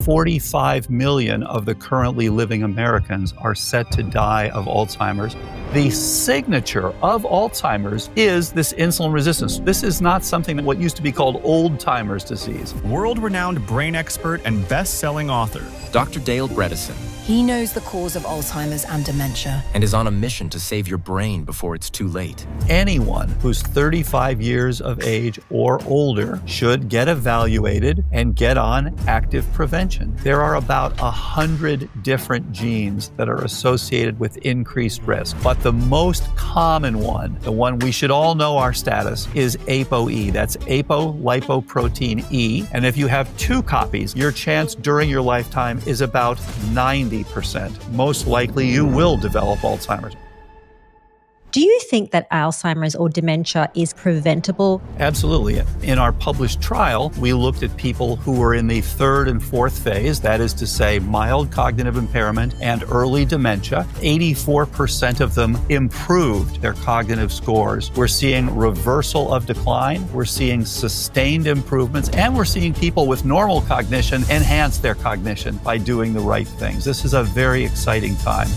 45 million of the currently living Americans are set to die of Alzheimer's. The signature of Alzheimer's is this insulin resistance. This is not something that what used to be called old-timers disease. World-renowned brain expert and best-selling author, Dr. Dale Bredesen. He knows the cause of Alzheimer's and dementia. And is on a mission to save your brain before it's too late. Anyone who's 35 years of age or older should get evaluated and get on active prevention. There are about 100 different genes that are associated with increased risk. But the most common one, the one we should all know our status, is ApoE. That's apolipoprotein E. And if you have 2 copies, your chance during your lifetime is about 90%. Most likely you will develop Alzheimer's. Do you think that Alzheimer's or dementia is preventable? Absolutely. In our published trial, we looked at people who were in the 3rd and 4th phase, that is to say, mild cognitive impairment and early dementia. 84% of them improved their cognitive scores. We're seeing reversal of decline, we're seeing sustained improvements, and we're seeing people with normal cognition enhance their cognition by doing the right things. This is a very exciting time.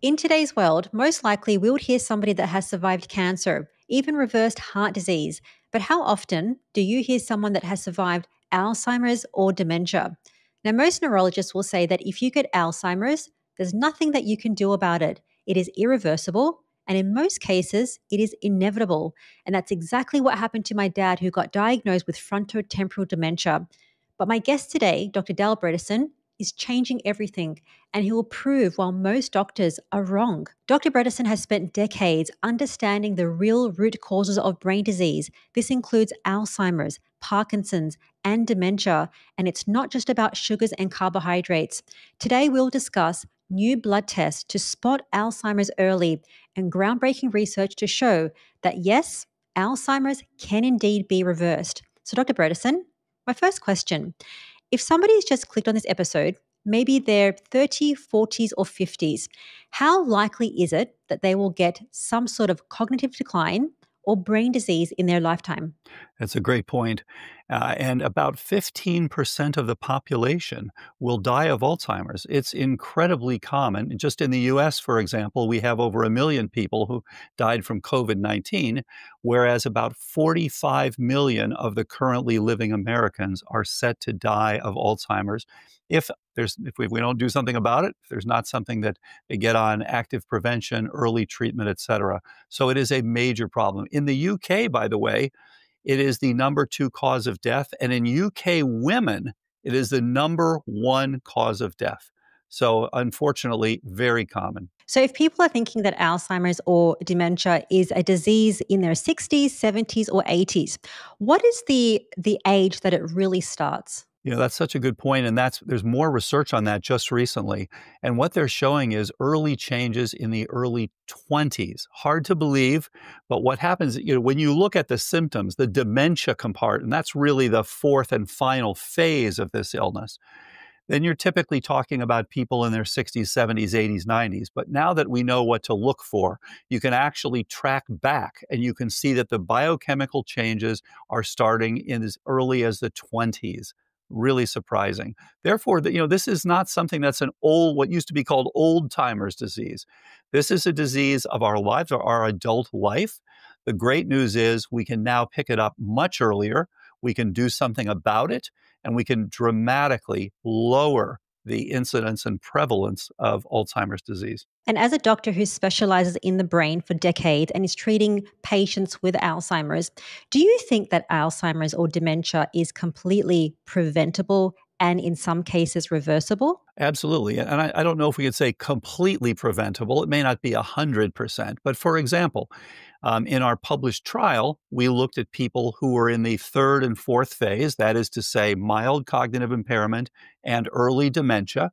In today's world, most likely we would hear somebody that has survived cancer, even reversed heart disease. But how often do you hear someone that has survived Alzheimer's or dementia? Now, most neurologists will say that if you get Alzheimer's, there's nothing that you can do about it. It is irreversible, and in most cases, it is inevitable. And that's exactly what happened to my dad, who got diagnosed with frontotemporal dementia. But my guest today, Dr. Dale Bredesen, is changing everything, and he will prove why most doctors are wrong. Dr. Bredesen has spent decades understanding the real root causes of brain disease. This includes Alzheimer's, Parkinson's, and dementia, and it's not just about sugars and carbohydrates. Today, we'll discuss new blood tests to spot Alzheimer's early and groundbreaking research to show that, yes, Alzheimer's can indeed be reversed. So, Dr. Bredesen, my first question: if somebody's just clicked on this episode, maybe they're 30, 40s, or 50s, how likely is it that they will get some sort of cognitive decline or brain disease in their lifetime? That's a great point. And about 15% of the population will die of Alzheimer's. It's incredibly common. Just in the US, for example, we have over 1 million people who died from COVID-19, whereas about 45 million of the currently living Americans are set to die of Alzheimer's. If we don't do something about it, if there's not something that they get on active prevention, early treatment, et cetera. So it is a major problem. In the UK, by the way, it is the number 2 cause of death. And in UK women, it is the number 1 cause of death. So unfortunately, very common. So if people are thinking that Alzheimer's or dementia is a disease in their 60s, 70s, or 80s, what is the age that it really starts? You know, that's such a good point, and there's more research on that just recently. And what they're showing is early changes in the early 20s. Hard to believe, but what happens, when you look at the symptoms, the dementia compartment, and that's really the 4th and final phase of this illness, then you're typically talking about people in their 60s, 70s, 80s, 90s. But now that we know what to look for, you can actually track back, and you can see that the biochemical changes are starting in as early as the 20s. Really surprising. Therefore, this is not something that's what used to be called old-timers disease. This is a disease of our lives, or our adult life. The great news is we can now pick it up much earlier. We can do something about it, and we can dramatically lower the incidence and prevalence of Alzheimer's disease. And as a doctor who specializes in the brain for decades and is treating patients with Alzheimer's, do you think that Alzheimer's or dementia is completely preventable and in some cases reversible? Absolutely. And I don't know if we could say completely preventable. It may not be 100%. But for example, in our published trial, we looked at people who were in the 3rd and 4th phase, that is to say, mild cognitive impairment and early dementia.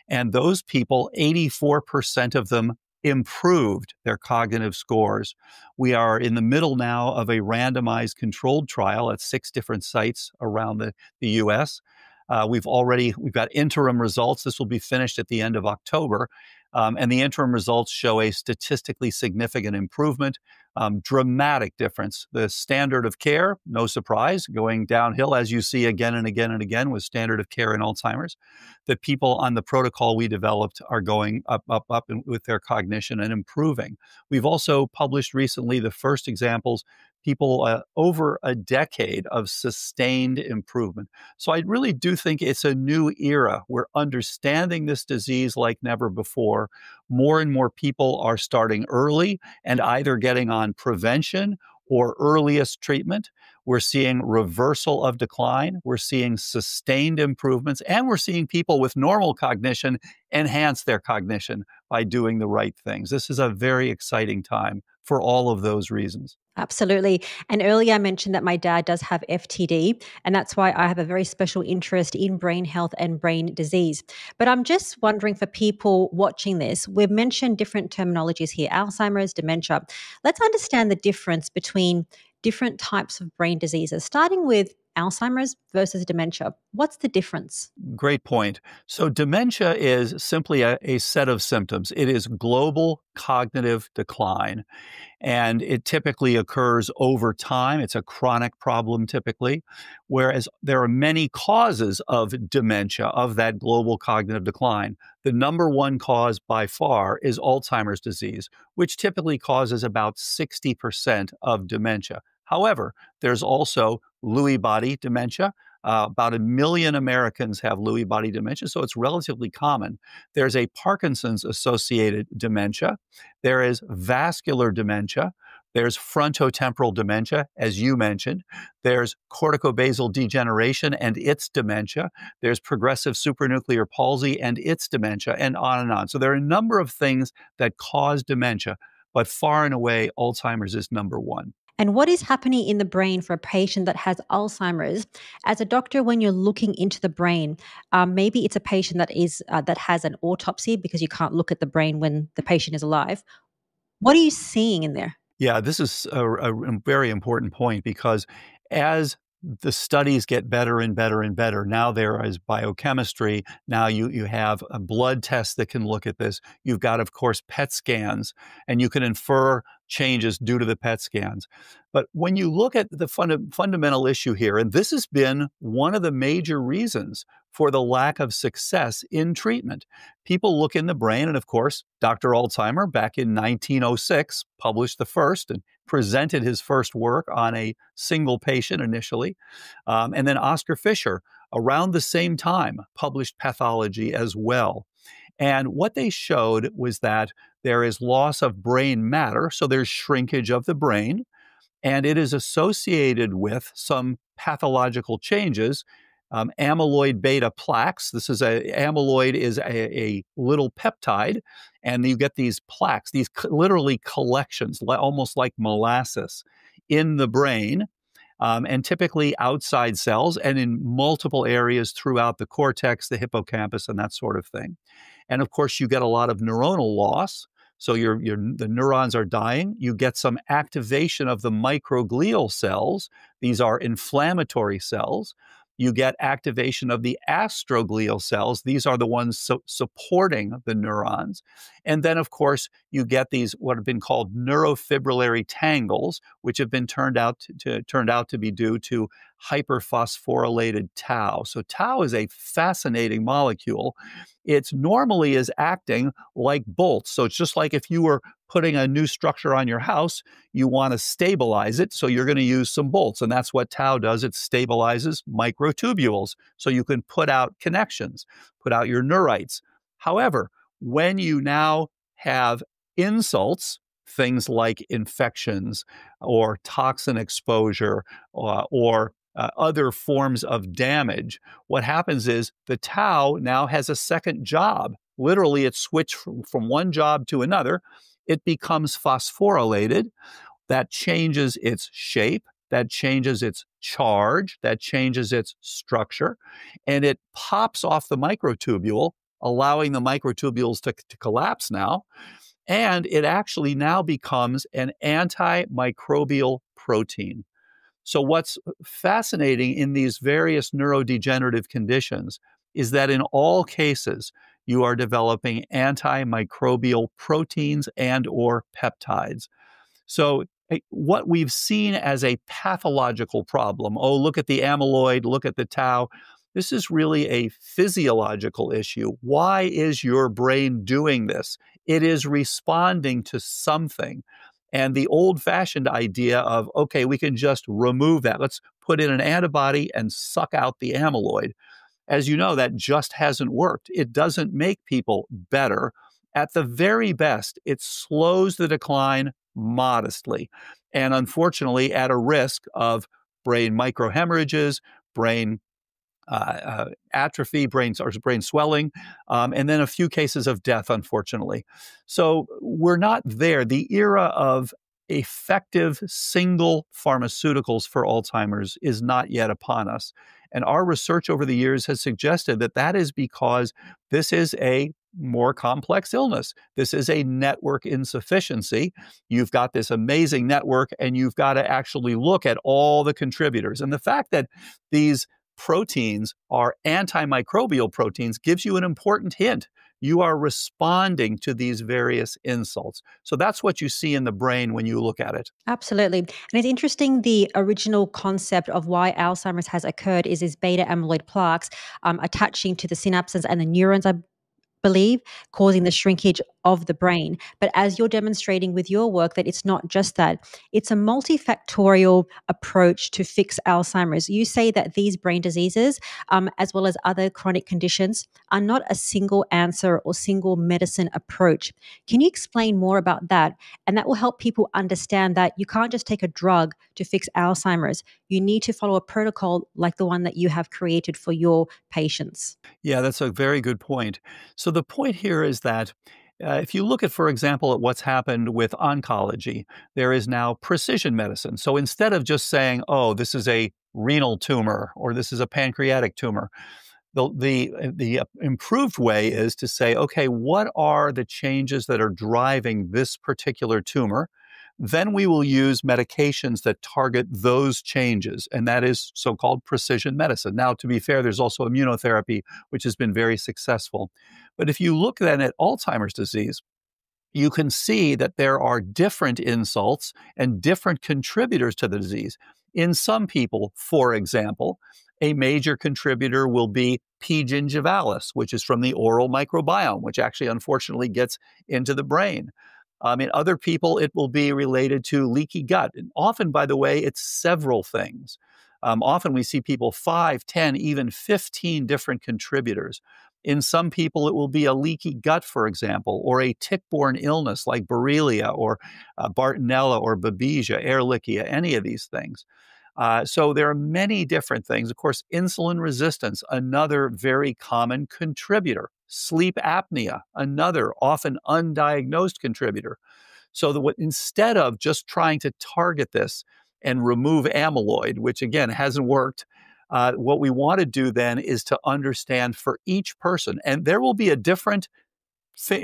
And those people, 84% of them improved their cognitive scores. We are in the middle now of a randomized controlled trial at 6 different sites around the US. We've got interim results. This will be finished at the end of October. And the interim results show a statistically significant improvement, dramatic difference. The standard of care, no surprise, going downhill, as you see again and again and again with standard of care in Alzheimer's. The people on the protocol we developed are going up, up, up with their cognition and improving. We've also published recently the first examples, people over a decade of sustained improvement. So I really do think it's a new era. We're understanding this disease like never before. More and more people are starting early and either getting on prevention or earliest treatment. We're seeing reversal of decline. We're seeing sustained improvements, and we're seeing people with normal cognition enhance their cognition by doing the right things. This is a very exciting time for all of those reasons. Absolutely. And earlier I mentioned that my dad does have FTD, and that's why I have a very special interest in brain health and brain disease. But I'm just wondering for people watching this, we've mentioned different terminologies here, Alzheimer's, dementia. Let's understand the difference between different types of brain diseases, starting with Alzheimer's versus dementia. What's the difference? Great point. So dementia is simply a set of symptoms. It is global cognitive decline, and it typically occurs over time. It's a chronic problem typically, whereas there are many causes of dementia, of that global cognitive decline. The number one cause by far is Alzheimer's disease, which typically causes about 60% of dementia. However, there's also Lewy body dementia. About 1 million Americans have Lewy body dementia, so it's relatively common. There's a Parkinson's associated dementia. There is vascular dementia. There's frontotemporal dementia, as you mentioned. There's corticobasal degeneration and its dementia. There's progressive supranuclear palsy and its dementia, and on and on. So there are a number of things that cause dementia, but far and away, Alzheimer's is number one. And what is happening in the brain for a patient that has Alzheimer's? As a doctor, when you're looking into the brain, maybe it's a patient that has an autopsy because you can't look at the brain when the patient is alive. What are you seeing in there? Yeah, this is a very important point because as the studies get better and better and better, now there is biochemistry. Now you have a blood test that can look at this. You've got, of course, PET scans, and you can infer changes due to the PET scans. But when you look at the fundamental issue here, and this has been one of the major reasons for the lack of success in treatment. People look in the brain, and of course, Dr. Alzheimer back in 1906 published the first and presented his first work on a single patient initially. And then Oscar Fischer, around the same time, published pathology as well. And what they showed was that there is loss of brain matter, so there's shrinkage of the brain, and it is associated with some pathological changes. Amyloid beta plaques. Amyloid is a little peptide, and you get these plaques, these literally collections, almost like molasses, in the brain, and typically outside cells and in multiple areas throughout the cortex, the hippocampus, and that sort of thing. And of course, you get a lot of neuronal loss. So the neurons are dying. You get some activation of the microglial cells. These are inflammatory cells. You get activation of the astroglial cells. These are the ones supporting the neurons. And then, of course, you get these what have been called neurofibrillary tangles, which have been turned out to be due to hyperphosphorylated tau. So tau is a fascinating molecule. It's normally is acting like bolts. So it's just like if you were putting a new structure on your house, you want to stabilize it, so you're going to use some bolts. And that's what tau does. It stabilizes microtubules, so you can put out connections, put out your neurites. However, when you now have insults, things like infections or toxin exposure or other forms of damage, what happens is the tau now has a second job. Literally, it switched from one job to another. It becomes phosphorylated. That changes its shape, that changes its charge, that changes its structure, and it pops off the microtubule, allowing the microtubules to collapse now. And it actually now becomes an antimicrobial protein. So what's fascinating in these various neurodegenerative conditions is that in all cases, you are developing antimicrobial proteins and or peptides. So what we've seen as a pathological problem, oh, look at the amyloid, look at the tau, this is really a physiological issue. Why is your brain doing this? It is responding to something. And the old-fashioned idea of, okay, we can just remove that. Let's put in an antibody and suck out the amyloid. As you know, that just hasn't worked. It doesn't make people better. At the very best, it slows the decline modestly. And unfortunately, at a risk of brain microhemorrhages, brain atrophy, brain swelling, and then a few cases of death, unfortunately. So we're not there. The era of effective single pharmaceuticals for Alzheimer's is not yet upon us. And our research over the years has suggested that that is because this is a more complex illness. This is a network insufficiency. You've got this amazing network, and you've got to actually look at all the contributors. And the fact that these proteins are antimicrobial proteins gives you an important hint. You are responding to these various insults. So that's what you see in the brain when you look at it. Absolutely. And it's interesting, the original concept of why Alzheimer's has occurred is beta amyloid plaques attaching to the synapses and the neurons, I believe, causing the shrinkage of the brain. But as you're demonstrating with your work, that it's not just that, it's a multifactorial approach to fix Alzheimer's. You say that these brain diseases, as well as other chronic conditions, are not a single answer or single medicine approach. Can you explain more about that? And that will help people understand that you can't just take a drug to fix Alzheimer's. You need to follow a protocol like the one that you have created for your patients. Yeah, that's a very good point. So the point here is that if you look at, for example, at what's happened with oncology, there is now precision medicine. So instead of just saying, oh, this is a renal tumor or this is a pancreatic tumor, the improved way is to say, okay, what are the changes that are driving this particular tumor? Then we will use medications that target those changes, and that is so-called precision medicine. Now, to be fair, there's also immunotherapy, which has been very successful. But if you look then at Alzheimer's disease, you can see that there are different insults and different contributors to the disease. In some people, for example, a major contributor will be P. gingivalis, which is from the oral microbiome, which actually unfortunately gets into the brain. In other people, it will be related to leaky gut. And often, by the way, it's several things. Often we see people 5, 10, even 15 different contributors. In some people, it will be a leaky gut, for example, or a tick-borne illness like Borrelia or Bartonella or Babesia, Ehrlichia, any of these things. So there are many different things. Of course, insulin resistance, another very common contributor. Sleep apnea, another often undiagnosed contributor. So instead of just trying to target this and remove amyloid, which again hasn't worked, what we want to do then is to understand for each person, and there will be a different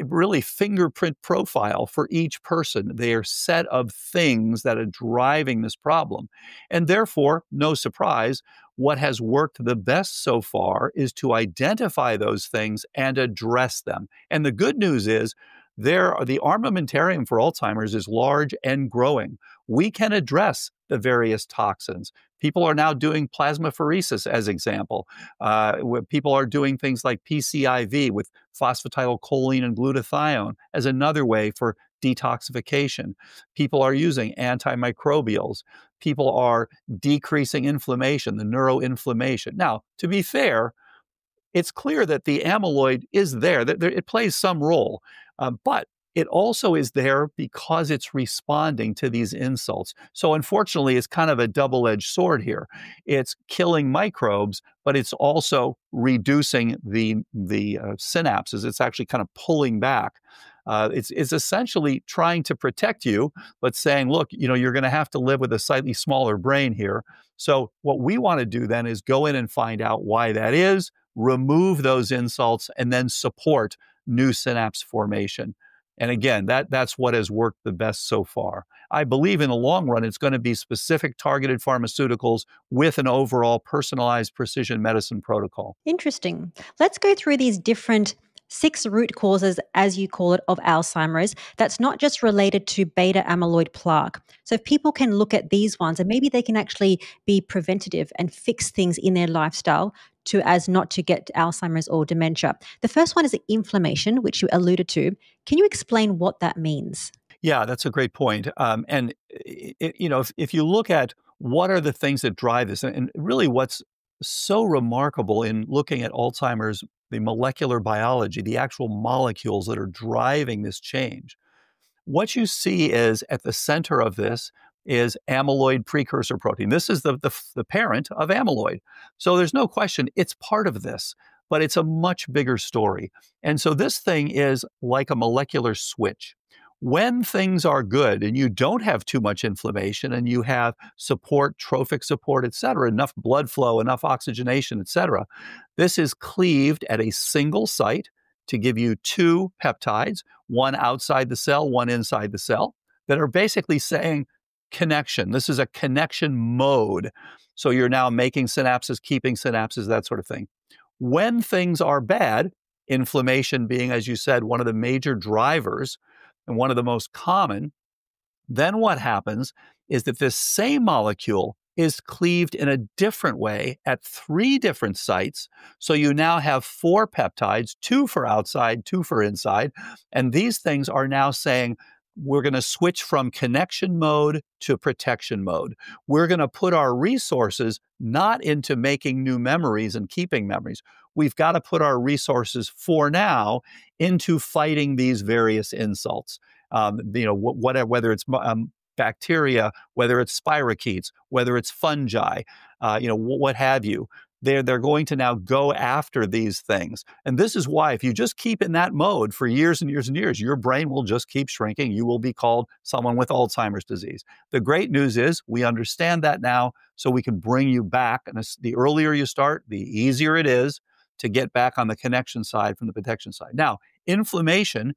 really fingerprint profile for each person, their set of things that are driving this problem. And therefore, no surprise, what has worked the best so far is to identify those things and address them. And the good news is the armamentarium for Alzheimer's is large and growing. We can address the various toxins. People are now doing plasmapheresis, as example. People are doing things like PCIV with phosphatidylcholine and glutathione as another way for detoxification. People are using antimicrobials. People are decreasing inflammation, the neuroinflammation. Now, to be fair, it's clear that the amyloid is there, that it plays some role, but it also is there because it's responding to these insults. So unfortunately, it's kind of a double-edged sword here. It's killing microbes, but it's also reducing the synapses. It's actually kind of pulling back. It's essentially trying to protect you, but saying, look, you're going to have to live with a slightly smaller brain here. So what we want to do then is go in and find out why that is, remove those insults, and then support new synapse formation. And again, that's what has worked the best so far. I believe in the long run, it's going to be specific targeted pharmaceuticals with an overall personalized precision medicine protocol. Interesting. Let's go through these different 6 root causes, as you call it, of Alzheimer's that's not just related to beta amyloid plaque. So if people can look at these ones and maybe they can actually be preventative and fix things in their lifestyle to as not to get Alzheimer's or dementia. The first one is inflammation, which you alluded to. Can you explain what that means? Yeah, that's a great point. And if you look at what are the things that drive this, and really what's so remarkable in looking at Alzheimer's, the molecular biology, the actual molecules that are driving this change, what you see is at the center of this is amyloid precursor protein. This is the parent of amyloid. So there's no question it's part of this, but it's a much bigger story. And so this thing is like a molecular switch. When things are good and you don't have too much inflammation and you have support, trophic support, et cetera, enough blood flow, enough oxygenation, et cetera, this is cleaved at a single site to give you 2 peptides, one outside the cell, one inside the cell, that are basically saying connection. This is a connection mode. So you're now making synapses, keeping synapses, that sort of thing. When things are bad, inflammation being, as you said, one of the major drivers and one of the most common, then what happens is that this same molecule is cleaved in a different way at 3 different sites. So you now have 4 peptides, 2 for outside, 2 for inside. And these things are now saying, we're going to switch from connection mode to protection mode. We're going to put our resources not into making new memories and keeping memories. We've got to put our resources for now into fighting these various insults. Whether it's bacteria, whether it's spirochetes, whether it's fungi, what have you. They're going to now go after these things. And this is why if you just keep in that mode for years and years and years, your brain will just keep shrinking. You will be called someone with Alzheimer's disease. The great news is we understand that now, so we can bring you back. And the earlier you start, the easier it is to get back on the connection side from the protection side. Now, inflammation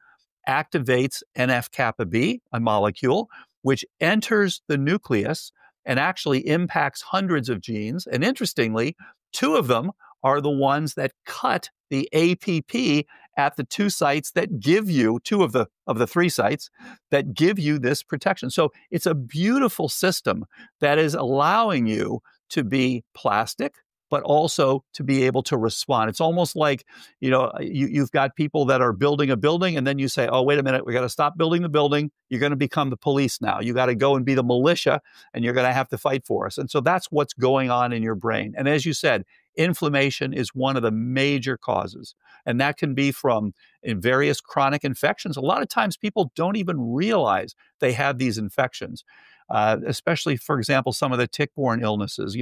activates NF-kappa B, a molecule, which enters the nucleus and actually impacts hundreds of genes. And interestingly, 2 of them are the ones that cut the APP at the 2 sites that give you, 2 of the 3 sites that give you this protection. So it's a beautiful system that is allowing you to be plastic, but also to be able to respond. It's almost like, you've got people that are building a building and then you say, oh, wait a minute, we got to stop building the building. You're going to become the police now. You got to go and be the militia and you're going to have to fight for us. And so that's what's going on in your brain. And as you said, inflammation is one of the major causes. And that can be from in various chronic infections. A lot of times people don't even realize they have these infections, especially, for example, some of the tick-borne illnesses,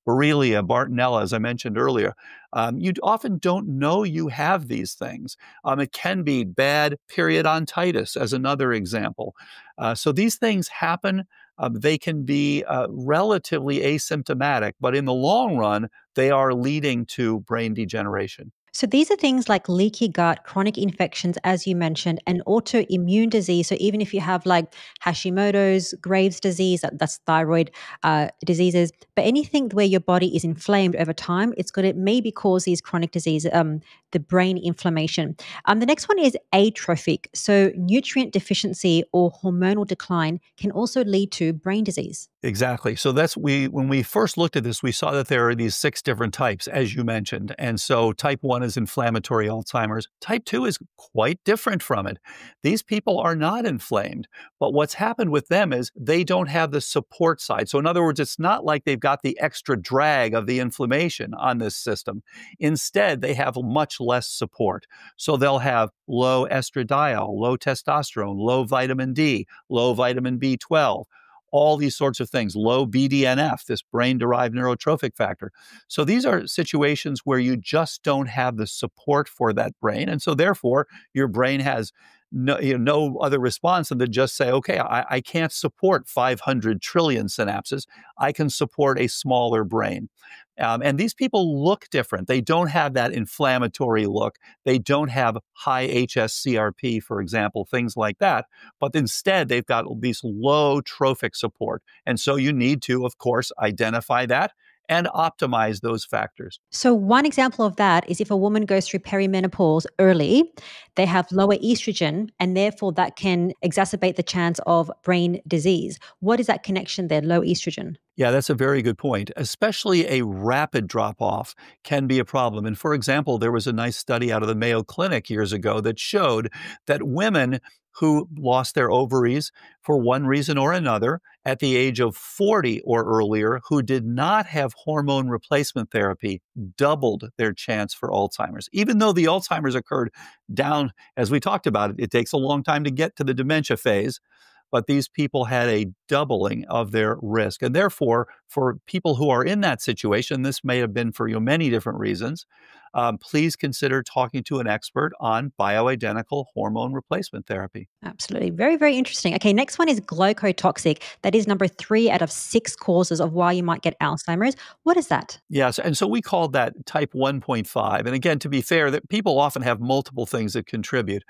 Borrelia, Bartonella, as I mentioned earlier. You often don't know you have these things. It can be bad periodontitis, as another example. So these things happen. They can be relatively asymptomatic, but in the long run, they are leading to brain degeneration. So these are things like leaky gut, chronic infections, as you mentioned, and autoimmune disease. So even if you have like Hashimoto's, Graves' disease, that's thyroid diseases, but anything where your body is inflamed over time, it's going to maybe cause these chronic diseases, the brain inflammation. The next one is atrophic. So nutrient deficiency or hormonal decline can also lead to brain disease. Exactly. So when we first looked at this, we saw that there are these 6 different types, as you mentioned. And so type 1 is inflammatory Alzheimer's. Type 2 is quite different from it. These people are not inflamed, but what's happened with them is they don't have the support side. So in other words, it's not like they've got the extra drag of the inflammation on this system. Instead, they have much less support. So they'll have low estradiol, low testosterone, low vitamin D, low vitamin B12, all these sorts of things, low BDNF, this brain-derived neurotrophic factor. So these are situations where you just don't have the support for that brain. And so therefore, your brain has no other response than to just say, okay, I can't support 500 trillion synapses. I can support a smaller brain. And these people look different. They don't have that inflammatory look. They don't have high HSCRP, for example, things like that. But instead, they've got these low trophic support. And so you need to, of course, identify that and optimize those factors. So, one example of that is if a woman goes through perimenopause early, they have lower estrogen, and therefore that can exacerbate the chance of brain disease. What is that connection there, low estrogen? Yeah, that's a very good point. Especially a rapid drop off can be a problem. And for example, there was a nice study out of the Mayo Clinic years ago that showed that women who lost their ovaries for one reason or another at the age of 40 or earlier who did not have hormone replacement therapy doubled their chance for Alzheimer's. Even though the Alzheimer's occurred down, as we talked about, it takes a long time to get to the dementia phase, but these people had a doubling of their risk. And therefore, for people who are in that situation, this may have been for many different reasons, please consider talking to an expert on bioidentical hormone replacement therapy. Absolutely. Very, very interesting. Okay, next one is glycotoxic. That is number 3 out of 6 causes of why you might get Alzheimer's. What is that? Yes, and so we called that type 1.5. And again, to be fair, that people often have multiple things that contribute.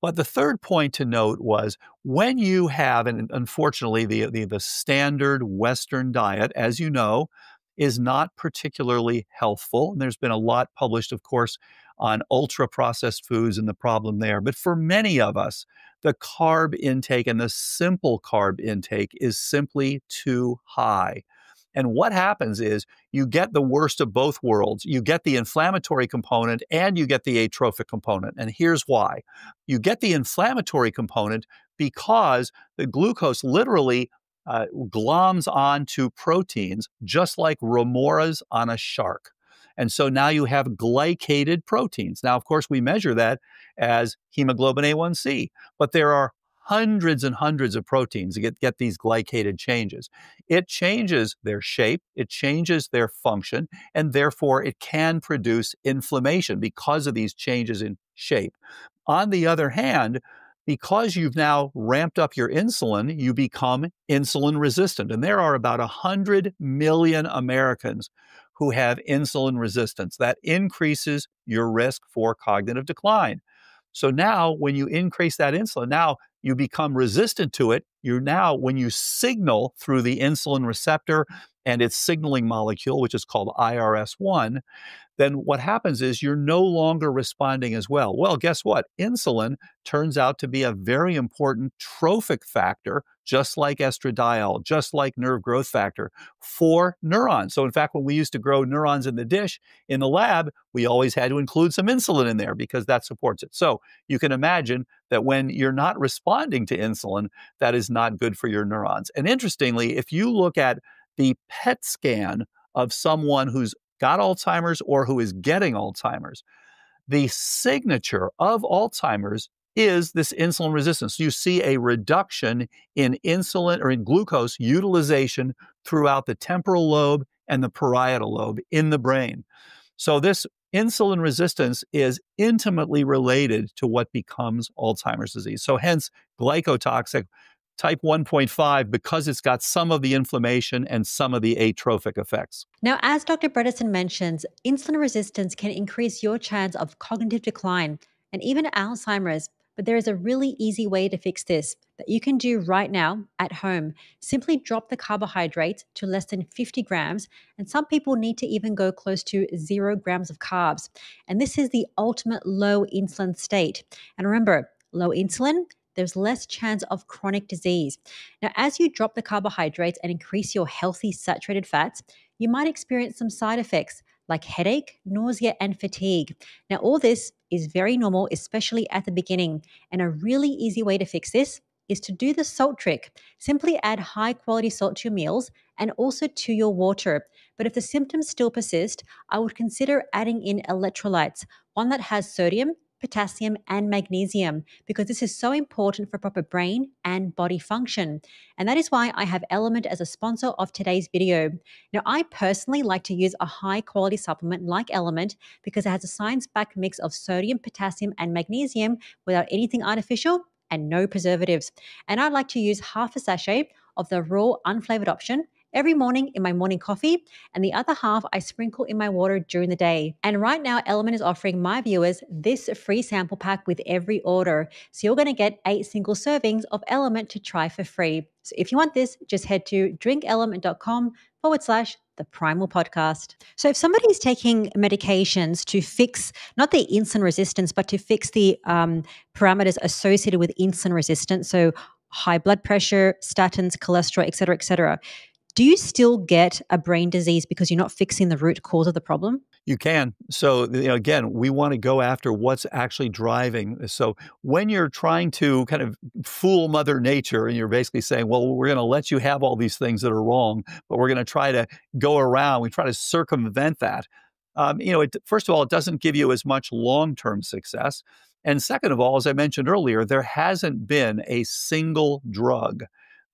But the third point to note was when you have, and unfortunately, the standard Western diet, as you know, is not particularly healthful. And there's been a lot published, of course, on ultra processed foods and the problem there. But for many of us, the carb intake and the simple carb intake is simply too high. And what happens is you get the worst of both worlds. You get the inflammatory component and you get the atrophic component. And here's why. You get the inflammatory component because the glucose literally gloms onto proteins, just like remoras on a shark. And so now you have glycated proteins. Now, of course, we measure that as hemoglobin A1C, but there are hundreds and hundreds of proteins that get these glycated changes. It changes their shape, it changes their function, and therefore it can produce inflammation because of these changes in shape. On the other hand, because you've now ramped up your insulin, you become insulin resistant. And there are about 100 million Americans who have insulin resistance. That increases your risk for cognitive decline. So now when you increase that insulin, now you become resistant to it. You now, when you signal through the insulin receptor and its signaling molecule, which is called IRS1, then what happens is you're no longer responding as well. Well, guess what? Insulin turns out to be a very important trophic factor, just like estradiol, just like nerve growth factor for neurons. So in fact, when we used to grow neurons in the dish in the lab, we always had to include some insulin in there because that supports it. So you can imagine that when you're not responding to insulin, that is not good for your neurons. And interestingly, if you look at the PET scan of someone who's got Alzheimer's or who is getting Alzheimer's, the signature of Alzheimer's is this insulin resistance. You see a reduction in insulin or in glucose utilization throughout the temporal lobe and the parietal lobe in the brain. So this insulin resistance is intimately related to what becomes Alzheimer's disease. So hence glycotoxic type 1.5 because it's got some of the inflammation and some of the atrophic effects. Now, as Dr. Bredesen mentions, insulin resistance can increase your chance of cognitive decline and even Alzheimer's. But there is a really easy way to fix this that you can do right now at home. Simply drop the carbohydrates to less than 50 grams, and some people need to even go close to 0 grams of carbs. And this is the ultimate low insulin state. And remember, low insulin, there's less chance of chronic disease. Now, as you drop the carbohydrates and increase your healthy saturated fats, you might experience some side effects like headache, nausea, and fatigue. Now, all this is very normal, especially at the beginning. And a really easy way to fix this is to do the salt trick. Simply add high quality salt to your meals and also to your water. But if the symptoms still persist, I would consider adding in electrolytes, one that has sodium, potassium, and magnesium, because this is so important for proper brain and body function. And that is why I have Element as a sponsor of today's video. Now, I personally like to use a high quality supplement like Element because it has a science-backed mix of sodium, potassium, and magnesium without anything artificial and no preservatives. And I like to use half a sachet of the raw unflavored option every morning in my morning coffee, and the other half I sprinkle in my water during the day. And right now, Element is offering my viewers this free sample pack with every order. So you're going to get 8 single servings of Element to try for free. So if you want this, just head to drinkelement.com the Primal Podcast. So, if somebody is taking medications to fix not the insulin resistance, but to fix the parameters associated with insulin resistance, so high blood pressure, statins, cholesterol, et cetera, do you still get a brain disease because you're not fixing the root cause of the problem? You can. So, again, we want to go after what's actually driving. So, when you're trying to kind of fool Mother Nature and you're basically saying, well, we're going to let you have all these things that are wrong, but we're going to try to go around, we try to circumvent that. First of all, it doesn't give you as much long-term success. And second of all, as I mentioned earlier, there hasn't been a single drug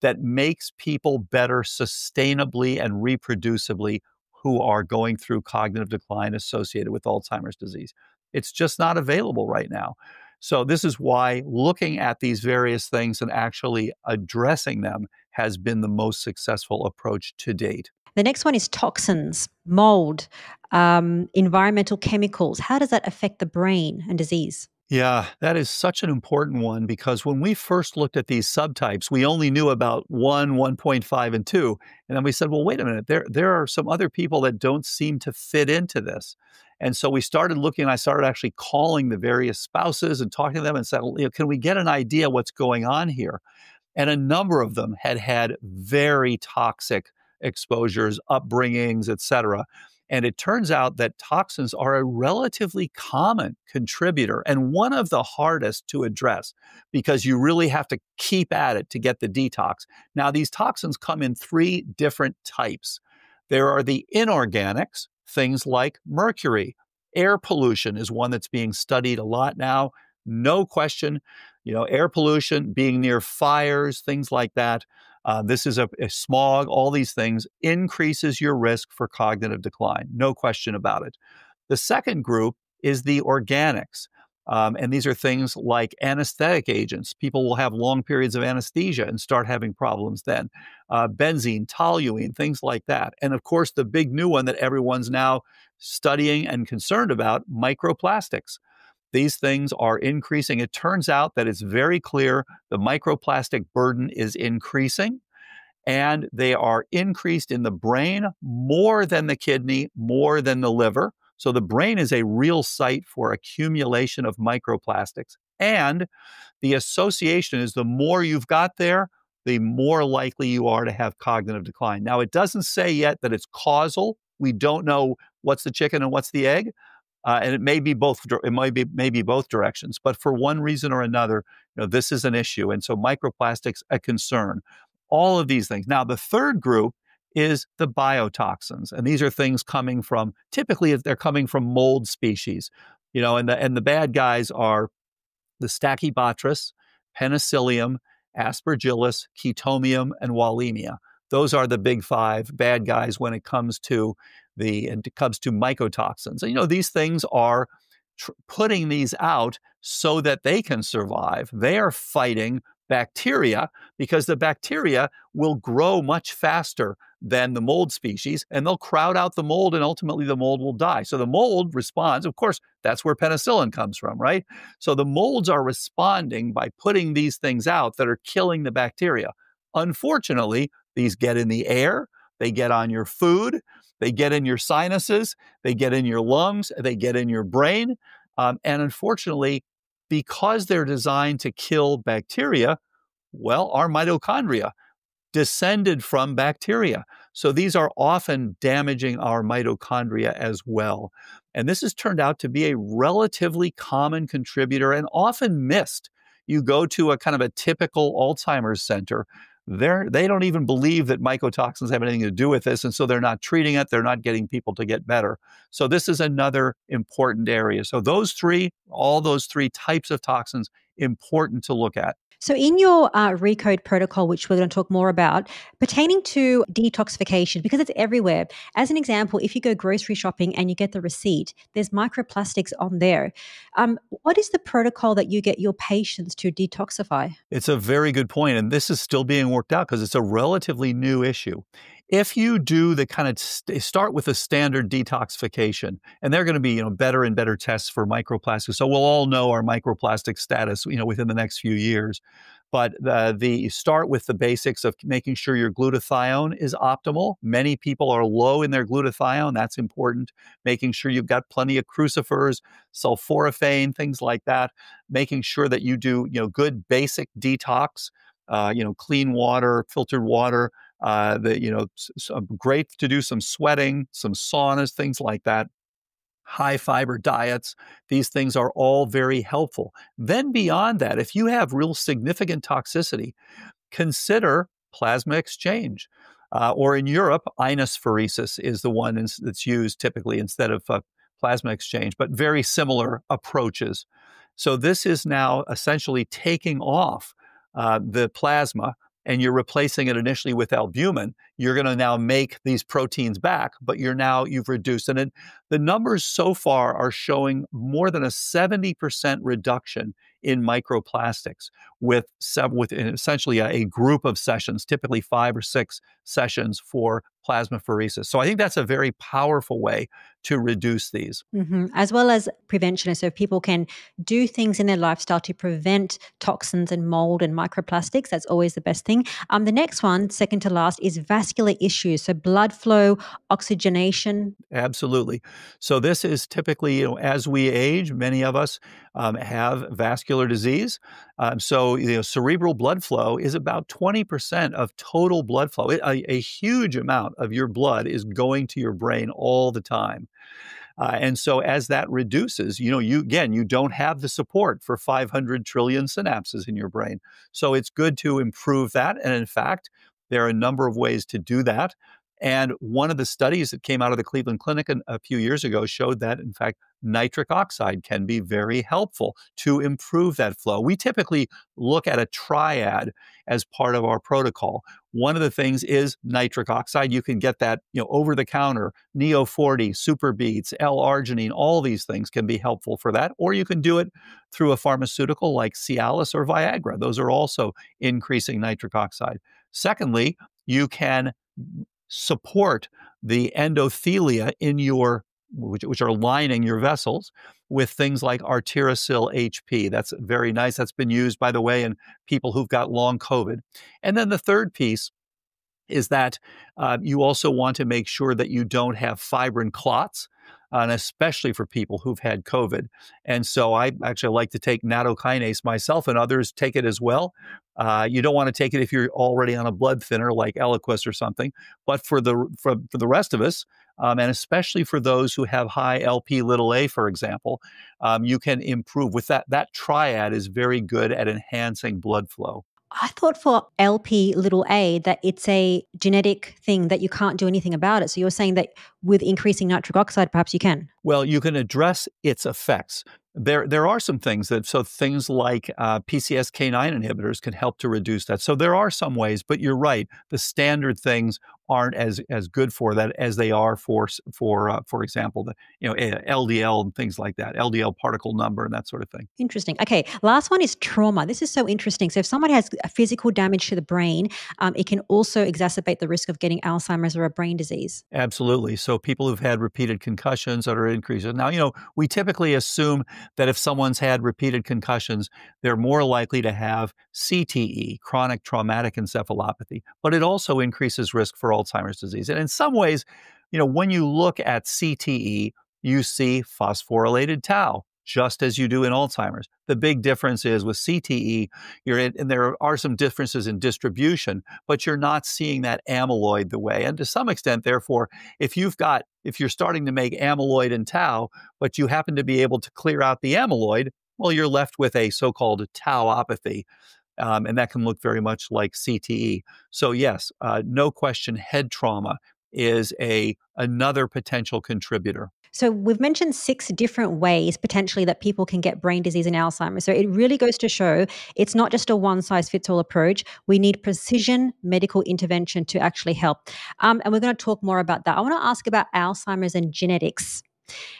that makes people better sustainably and reproducibly who are going through cognitive decline associated with Alzheimer's disease. It's just not available right now. So this is why looking at these various things and actually addressing them has been the most successful approach to date. The next one is toxins, mold, environmental chemicals. How does that affect the brain and disease? Yeah, that is such an important one because when we first looked at these subtypes, we only knew about 1, 1.5, and 2. And then we said, well, wait a minute, there are some other people that don't seem to fit into this. And so we started looking, and I started actually calling the various spouses and talking to them and said, can we get an idea what's going on here? And a number of them had had very toxic exposures, upbringings, et cetera. And it turns out that toxins are a relatively common contributor and one of the hardest to address because you really have to keep at it to get the detox. Now, these toxins come in 3 different types. There are the inorganics, things like mercury. Air pollution is one that's being studied a lot now. No question, air pollution, being near fires, things like that. This is a smog, all these things increases your risk for cognitive decline. No question about it. The second group is the organics. And these are things like anesthetic agents. People will have long periods of anesthesia and start having problems then. Benzene, toluene, things like that. And of course, the big new one that everyone's now studying and concerned about, microplastics. These things are increasing. It turns out that it's very clear the microplastic burden is increasing, and they are increased in the brain more than the kidney, more than the liver. So the brain is a real site for accumulation of microplastics. And the association is the more you've got there, the more likely you are to have cognitive decline. Now, it doesn't say yet that it's causal. We don't know what's the chicken and what's the egg. And it may be both. It might be maybe both directions. But for one reason or another, this is an issue. And so microplastics, a concern. All of these things. Now, the third group is the biotoxins. And these are things coming from, typically they're coming from mold species. And the bad guys are the Stachybotrys, Penicillium, Aspergillus, Chaetomium, and Wallemia. Those are the big 5 bad guys when it comes to mycotoxins. And, these things are putting these out so that they can survive. They are fighting bacteria because the bacteria will grow much faster than the mold species, and they'll crowd out the mold, and ultimately the mold will die. So the mold responds. Of course, that's where penicillin comes from, right? So the molds are responding by putting these things out that are killing the bacteria. Unfortunately, these get in the air, they get on your food, they get in your sinuses, they get in your lungs, they get in your brain. And unfortunately, because they're designed to kill bacteria, well, our mitochondria descended from bacteria. So these are often damaging our mitochondria as well. And this has turned out to be a relatively common contributor and often missed. You go to a kind of a typical Alzheimer's center, they don't even believe that mycotoxins have anything to do with this, and so they're not treating it. They're not getting people to get better. So this is another important area. So all those three types of toxins, important to look at. So in your Recode protocol, which we're going to talk more about, pertaining to detoxification, because it's everywhere. As an example, if you go grocery shopping and you get the receipt, there's microplastics on there. What is the protocol that you get your patients to detoxify? It's a very good point, and this is still being worked out because it's a relatively new issue. If you do the kind of start with a standard detoxification, and they're going to be, better and better tests for microplastics. So we'll all know our microplastic status, within the next few years. But the start with the basics of making sure your glutathione is optimal. Many people are low in their glutathione. That's important. Making sure you've got plenty of crucifers, sulforaphane, things like that. Making sure that you do, good basic detox, clean water, filtered water. Great to do some sweating, some saunas, things like that. High fiber diets. These things are all very helpful. Then beyond that, if you have real significant toxicity, consider plasma exchange. Or in Europe, ionosphoresis is the one that's used typically instead of plasma exchange, but very similar approaches. So this is now essentially taking off the plasma, and you're replacing it initially with albumin. You're going to now make these proteins back, but you've reduced. And the numbers so far are showing more than a 70% reduction in microplastics with essentially a group of sessions, typically 5 or 6 sessions for plasmapheresis. So I think that's a very powerful way to reduce these. As well as prevention. So if people can do things in their lifestyle to prevent toxins and mold and microplastics, that's always the best thing. The next one, second to last, is vascular issues. So blood flow, oxygenation. Absolutely. So this is typically, as we age, many of us have vascular disease. So cerebral blood flow is about 20% of total blood flow. A huge amount of your blood is going to your brain all the time. And so as that reduces, you don't have the support for 500 trillion synapses in your brain. So it's good to improve that. And in fact, there are a number of ways to do that. And one of the studies that came out of the Cleveland Clinic a few years ago showed that, in fact, nitric oxide can be very helpful to improve that flow. We typically look at a triad as part of our protocol. One of the things is nitric oxide. You can get that, over the counter, Neo 40, Super Beats, L-arginine, all these things can be helpful for that. Or you can do it through a pharmaceutical like Cialis or Viagra. Those are also increasing nitric oxide. Secondly, you can support the endothelia in which are lining your vessels with things like Arterosil HP. That's very nice. That's been used, by the way, in people who've got long COVID. And then the third piece is that you also want to make sure that you don't have fibrin clots, and especially for people who've had COVID. And so I actually like to take nattokinase myself, and others take it as well. You don't want to take it if you're already on a blood thinner like Eliquis or something. But for the rest of us, and especially for those who have high Lp(a), for example, you can improve with that. That triad is very good at enhancing blood flow. I thought for Lp(a) that it's a genetic thing that you can't do anything about it. So you're saying that with increasing nitric oxide, perhaps you can? Well, you can address its effects. There are some things things like PCSK9 inhibitors can help to reduce that. So there are some ways, but you're right. The standard things aren't as good for that as they are for example, the LDL and things like that, LDL particle number and that sort of thing. Interesting. Okay, last one is trauma. This is so interesting. So if somebody has a physical damage to the brain, it can also exacerbate the risk of getting Alzheimer's or a brain disease. Absolutely. So people who've had repeated concussions that are increasing. Now, we typically assume that if someone's had repeated concussions, they're more likely to have CTE, chronic traumatic encephalopathy, but it also increases risk for Alzheimer's disease. And in some ways, when you look at CTE, you see phosphorylated tau, just as you do in Alzheimer's. The big difference is with CTE, and there are some differences in distribution, but you're not seeing that amyloid the way. And to some extent, therefore, if you're starting to make amyloid and tau, but you happen to be able to clear out the amyloid, well, you're left with a so-called tauopathy. And that can look very much like CTE. So yes, no question, head trauma is another potential contributor. So we've mentioned 6 different ways potentially that people can get brain disease and Alzheimer's. So it really goes to show it's not just a one-size-fits-all approach. We need precision medical intervention to actually help. And we're going to talk more about that. I want to ask about Alzheimer's and genetics.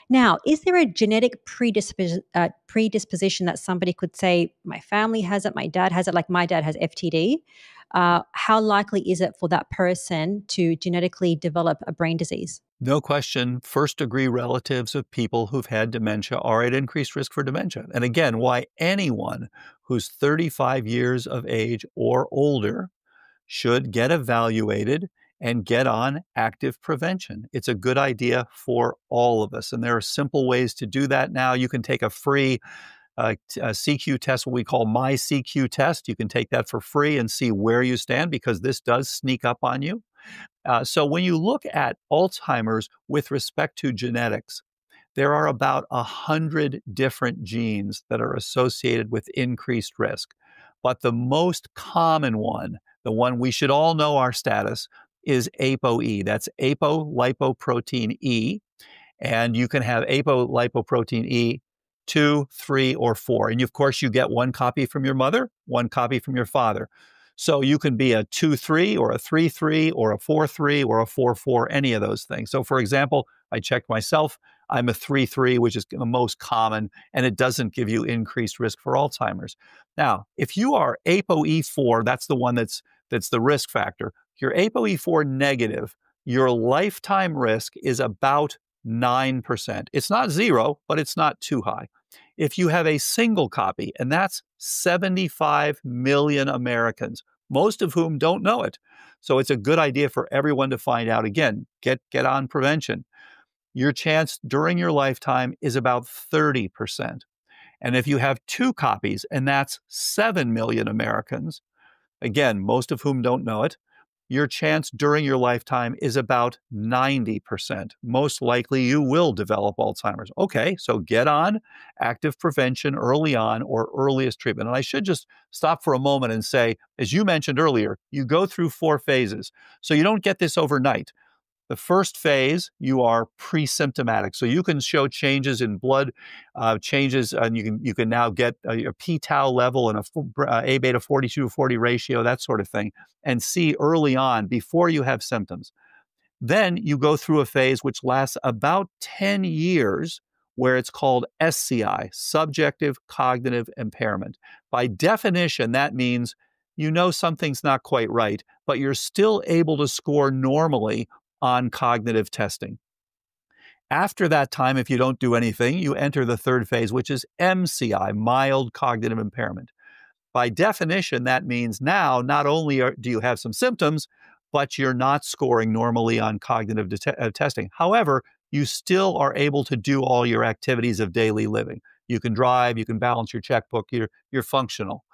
Now, is there a genetic predisposition that somebody could say, my family has it, my dad has it, like my dad has FTD? how likely is it for that person to genetically develop a brain disease? No question, first-degree relatives of people who've had dementia are at increased risk for dementia. And again, why anyone who's 35 years of age or older should get evaluated and get on active prevention. It's a good idea for all of us. And there are simple ways to do that now. You can take a free CQ test, what we call My CQ test. You can take that for free and see where you stand because this does sneak up on you. So when you look at Alzheimer's with respect to genetics, there are about 100 different genes that are associated with increased risk. But the most common one, the one we should all know our status, is ApoE. That's apolipoprotein E. And you can have apolipoprotein E 2, 3, or 4. And of course, you get one copy from your mother, one copy from your father. So you can be a 2-3 or a 3-3 or a 4-3 or a 4-4, any of those things. So for example, I checked myself. I'm a 3-3, which is the most common, and it doesn't give you increased risk for Alzheimer's. Now, if you are ApoE4, that's the one that's the risk factor. If you're ApoE4 negative, your lifetime risk is about 9%. It's not zero, but it's not too high. If you have a single copy, and that's 75 million Americans, most of whom don't know it. So it's a good idea for everyone to find out. Again, get on prevention. Your chance during your lifetime is about 30%. And if you have two copies, and that's 7 million Americans, again, most of whom don't know it, your chance during your lifetime is about 90%. Most likely you will develop Alzheimer's. Okay, so get on active prevention early on or earliest treatment. And I should just stop for a moment and say, as you mentioned earlier, you go through 4 phases. So you don't get this overnight. The first phase, you are pre-symptomatic. So you can show changes in blood, changes, and you can now get a p-tau level and a A-beta 42-40 ratio, that sort of thing, and see early on before you have symptoms. Then you go through a phase which lasts about 10 years where it's called SCI, subjective cognitive impairment. By definition, that means you know something's not quite right, but you're still able to score normally on cognitive testing. After that time, if you don't do anything, you enter the third phase, which is MCI, mild cognitive impairment. By definition, that means now not only do you have some symptoms, but you're not scoring normally on cognitive testing. However, you still are able to do all your activities of daily living. You can drive, you can balance your checkbook, you're functional.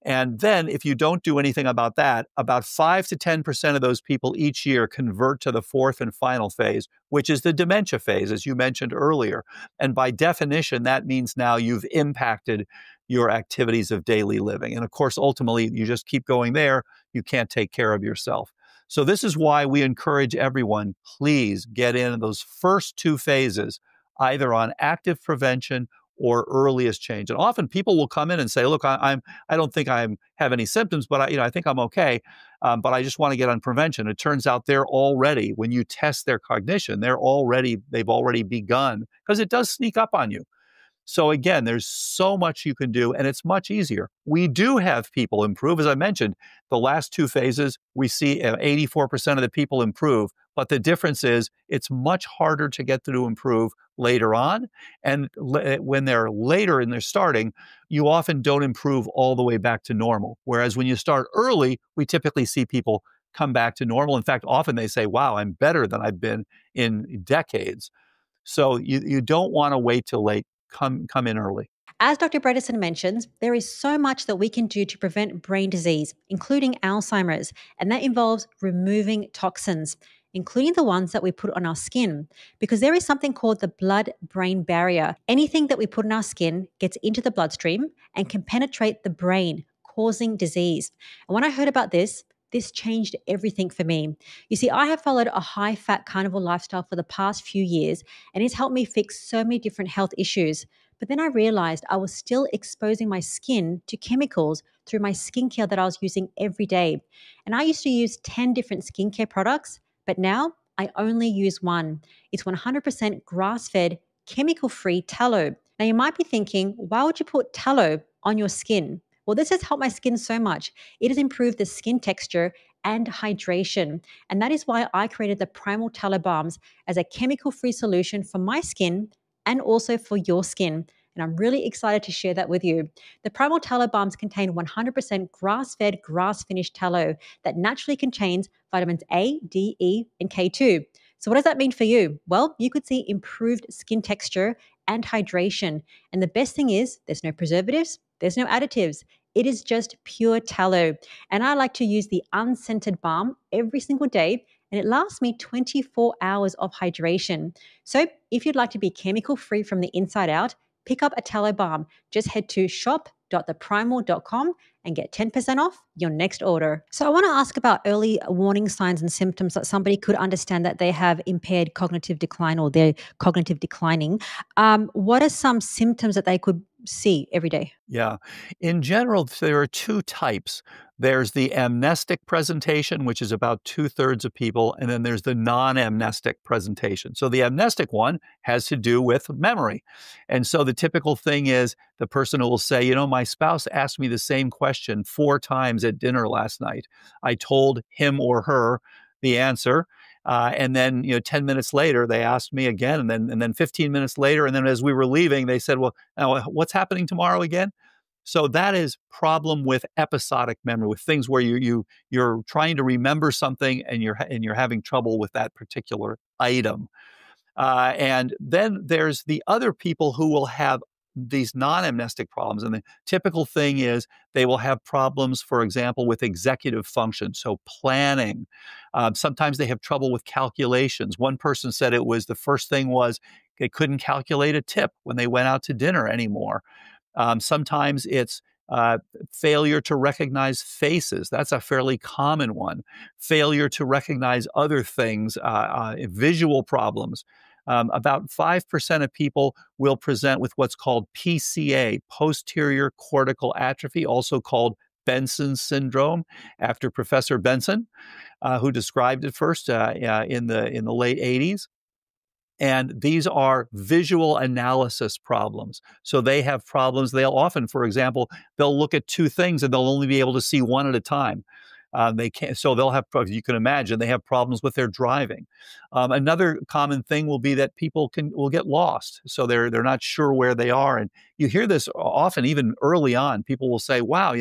And then if you don't do anything about that, about 5 to 10% of those people each year convert to the fourth and final phase, which is the dementia phase, as you mentioned earlier. And by definition, that means now you've impacted your activities of daily living. And of course, ultimately, you just keep going there. You can't take care of yourself. So this is why we encourage everyone, please get in those first 2 phases, either on active prevention or earliest change. And often people will come in and say, look, I don't think I have any symptoms, but I think I'm okay, but I just want to get on prevention. It turns out they're already, when you test their cognition, they've already begun, because it does sneak up on you. So again, there's so much you can do, and it's much easier. We do have people improve. As I mentioned, the last 2 phases, we see 84% of the people improve, but the difference is it's much harder to get them to improve later on. And when they're later in their starting, you often don't improve all the way back to normal. Whereas when you start early, we typically see people come back to normal. In fact, often they say, wow, I'm better than I've been in decades. So you don't want to wait till late. Come in early. As Dr. Bredesen mentions, there is so much that we can do to prevent brain disease, including Alzheimer's, and that involves removing toxins, including the ones that we put on our skin, because there is something called the blood-brain barrier. Anything that we put in our skin gets into the bloodstream and can penetrate the brain, causing disease. And when I heard about this changed everything for me. You see, I have followed a high-fat carnivore lifestyle for the past few years, and it's helped me fix so many different health issues. But then I realized I was still exposing my skin to chemicals through my skincare that I was using every day. And I used to use 10 different skincare products, but now I only use one. It's 100% grass-fed, chemical-free tallow. Now you might be thinking, why would you put tallow on your skin? Well, this has helped my skin so much. It has improved the skin texture and hydration. And that is why I created the Primal Tallow Balms as a chemical-free solution for my skin and also for your skin. And I'm really excited to share that with you. The Primal Tallow Balms contain 100% grass-fed, grass-finished tallow that naturally contains vitamins A, D, E, and K2. So what does that mean for you? Well, you could see improved skin texture and hydration. And the best thing is there's no preservatives, there's no additives. It is just pure tallow. And I like to use the unscented balm every single day, and it lasts me 24 hours of hydration. So if you'd like to be chemical free from the inside out, pick up a tallow balm. Just head to shop.theprimal.com and get 10% off your next order. So I want to ask about early warning signs and symptoms that somebody could understand that they have impaired cognitive decline or they're cognitive declining. What are some symptoms that they could see every day? Yeah. In general, there are two types. There's the amnestic presentation, which is about 2/3 of people, and then there's the non-amnestic presentation. So the amnestic one has to do with memory. And so the typical thing is the person will say, you know, my spouse asked me the same question 4 times at dinner last night. I told him or her the answer. And then, 10 minutes later, they asked me again, and then 15 minutes later, and then as we were leaving, they said, "Well, now what's happening tomorrow again?" So that is problem with episodic memory, with things where you're trying to remember something and you're having trouble with that particular item. And then there's the other people who will have these non-amnestic problems. And the typical thing is they will have problems, for example, with executive function, so planning. Sometimes they have trouble with calculations. One person said it was the first thing was they couldn't calculate a tip when they went out to dinner anymore. Sometimes it's failure to recognize faces. That's a fairly common one. Failure to recognize other things, visual problems. About 5% of people will present with what's called PCA, posterior cortical atrophy, also called Benson's syndrome, after Professor Benson, who described it first in the late 80s. And these are visual analysis problems. So they have problems. They'll often, for example, they'll look at 2 things and they'll only be able to see one at a time. They can't, so they'll have, you can imagine, they have problems with their driving. Another common thing will be that people will get lost. So they're not sure where they are. And you hear this often, even early on. People will say, wow,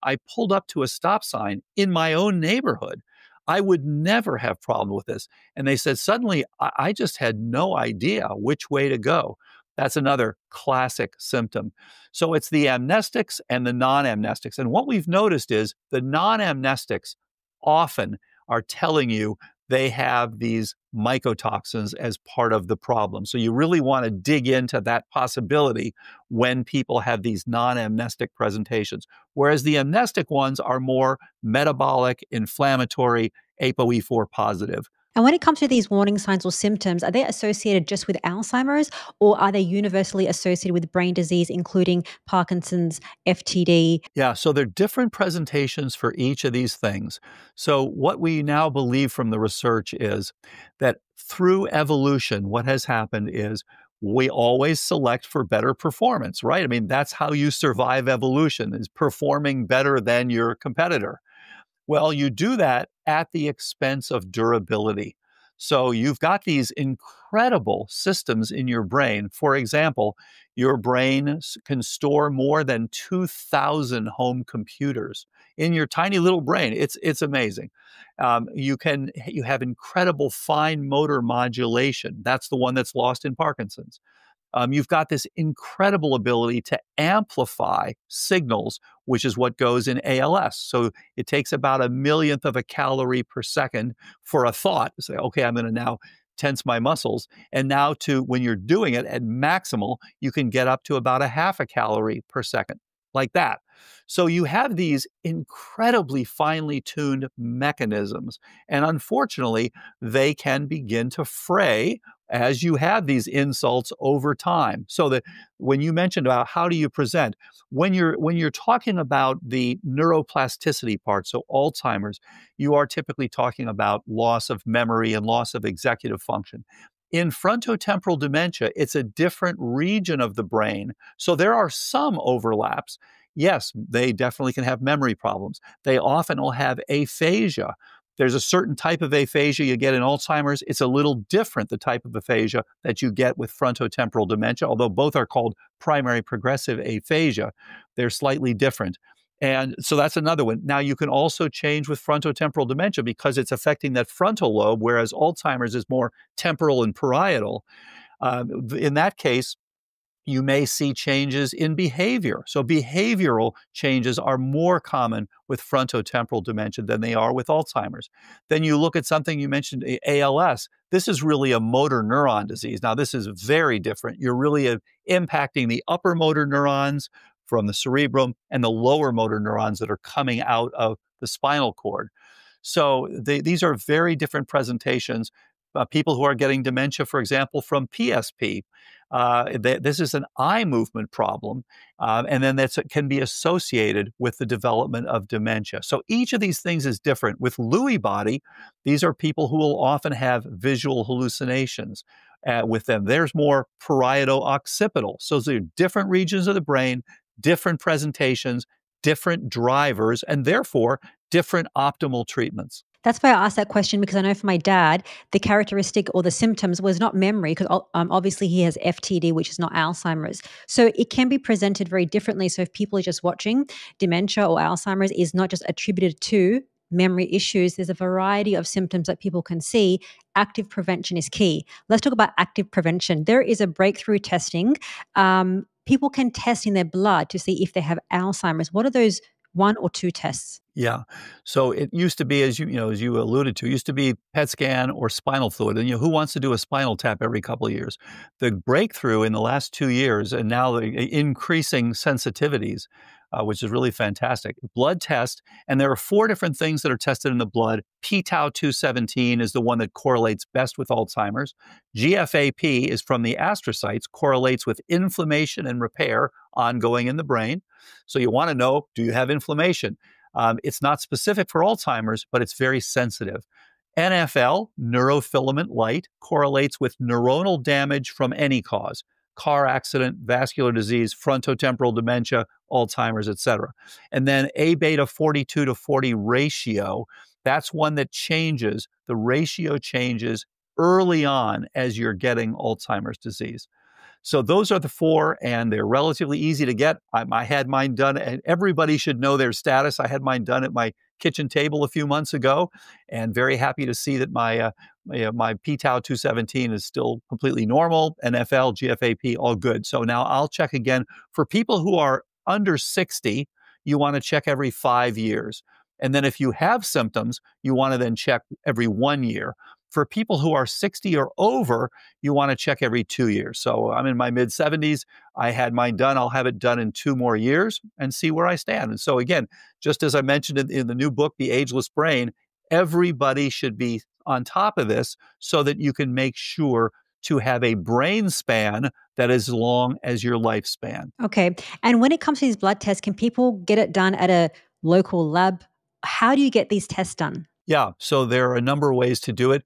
I pulled up to a stop sign in my own neighborhood. I would never have problem with this. And they said, suddenly, I just had no idea which way to go. That's another classic symptom. So it's the amnestics and the non-amnestics. And what we've noticed is the non-amnestics often are telling you they have these mycotoxins as part of the problem. So you really want to dig into that possibility when people have these non-amnestic presentations. Whereas the amnestic ones are more metabolic, inflammatory, ApoE4 positive. And when it comes to these warning signs or symptoms, are they associated just with Alzheimer's or are they universally associated with brain disease, including Parkinson's, FTD? Yeah, so there are different presentations for each of these things. So what we now believe from the research is that through evolution, what has happened is we always select for better performance, right? I mean, that's how you survive evolution, is performing better than your competitor. Well, you do that at the expense of durability. So you've got these incredible systems in your brain. For example, your brain can store more than 2,000 home computers in your tiny little brain. It's amazing. You have incredible fine motor modulation. That's the one that's lost in Parkinson's. You've got this incredible ability to amplify signals, which is what goes in ALS. So it takes about 1/1,000,000th of a calorie per second for a thought to say, okay, I'm going to now tense my muscles. And now when you're doing it at maximal, you can get up to about 1/2 a calorie per second, like that. So you have these incredibly finely tuned mechanisms. And unfortunately, they can begin to fray as you have these insults over time. So that when you mentioned about how do you present, when you're talking about the neuroplasticity part, so Alzheimer's, you are typically talking about loss of memory and loss of executive function. In frontotemporal dementia, it's a different region of the brain. So there are some overlaps. yes, they definitely can have memory problems. They often will have aphasia. There's a certain type of aphasia you get in Alzheimer's. It's a little different, the type of aphasia that you get with frontotemporal dementia, although both are called primary progressive aphasia. They're slightly different. And so that's another one. Now, you can also change with frontotemporal dementia because it's affecting that frontal lobe, whereas Alzheimer's is more temporal and parietal. In that case, you may see changes in behavior. So behavioral changes are more common with frontotemporal dementia than they are with Alzheimer's. Then you look at something you mentioned, ALS. This is really a motor neuron disease. Now, this is very different. You're really impacting the upper motor neurons from the cerebrum and the lower motor neurons that are coming out of the spinal cord. So these are very different presentations. People who are getting dementia, for example, from PSP, this is an eye movement problem, and then that can be associated with the development of dementia. So each of these things is different. With Lewy body, these are people who will often have visual hallucinations with them. There's more parieto-occipital. So those are different regions of the brain, different presentations, different drivers, and therefore different optimal treatments. That's why I asked that question, because I know for my dad, the characteristic or the symptoms was not memory, because obviously he has FTD, which is not Alzheimer's. So it can be presented very differently. So if people are just watching, dementia or Alzheimer's is not just attributed to memory issues. There's a variety of symptoms that people can see. Active prevention is key. Let's talk about active prevention. There is a breakthrough testing. People can test in their blood to see if they have Alzheimer's. What are those 1 or 2 tests? Yeah. So it used to be, as you alluded to, it used to be PET scan or spinal fluid. And who wants to do a spinal tap every couple of years? The breakthrough in the last 2 years, and now the increasing sensitivities, which is really fantastic. Blood test, and there are 4 different things that are tested in the blood. p-tau217 is the one that correlates best with Alzheimer's. GFAP is from the astrocytes, correlates with inflammation and repair ongoing in the brain. So you want to know, do you have inflammation? It's not specific for Alzheimer's, but it's very sensitive. NFL, neurofilament light, correlates with neuronal damage from any cause: car accident, vascular disease, frontotemporal dementia, Alzheimer's, etc. And then A beta 42 to 40 ratio, that's one that changes. The ratio changes early on as you're getting Alzheimer's disease. So those are the 4, and they're relatively easy to get. I had mine done, and everybody should know their status. I had mine done at my kitchen table a few months ago, and very happy to see that my p-tau217 is still completely normal. NFL, GFAP, all good. So now I'll check again. For people who are under 60, you want to check every 5 years. And then if you have symptoms, you want to then check every 1 year. For people who are 60 or over, you want to check every 2 years. So I'm in my mid-70s. I had mine done. I'll have it done in 2 more years and see where I stand. And so again, just as I mentioned in the new book, The Ageless Brain, everybody should be on top of this so that you can make sure to have a brain span that is as long as your lifespan. Okay. And when it comes to these blood tests, can people get it done at a local lab? How do you get these tests done? Yeah, so there are a number of ways to do it.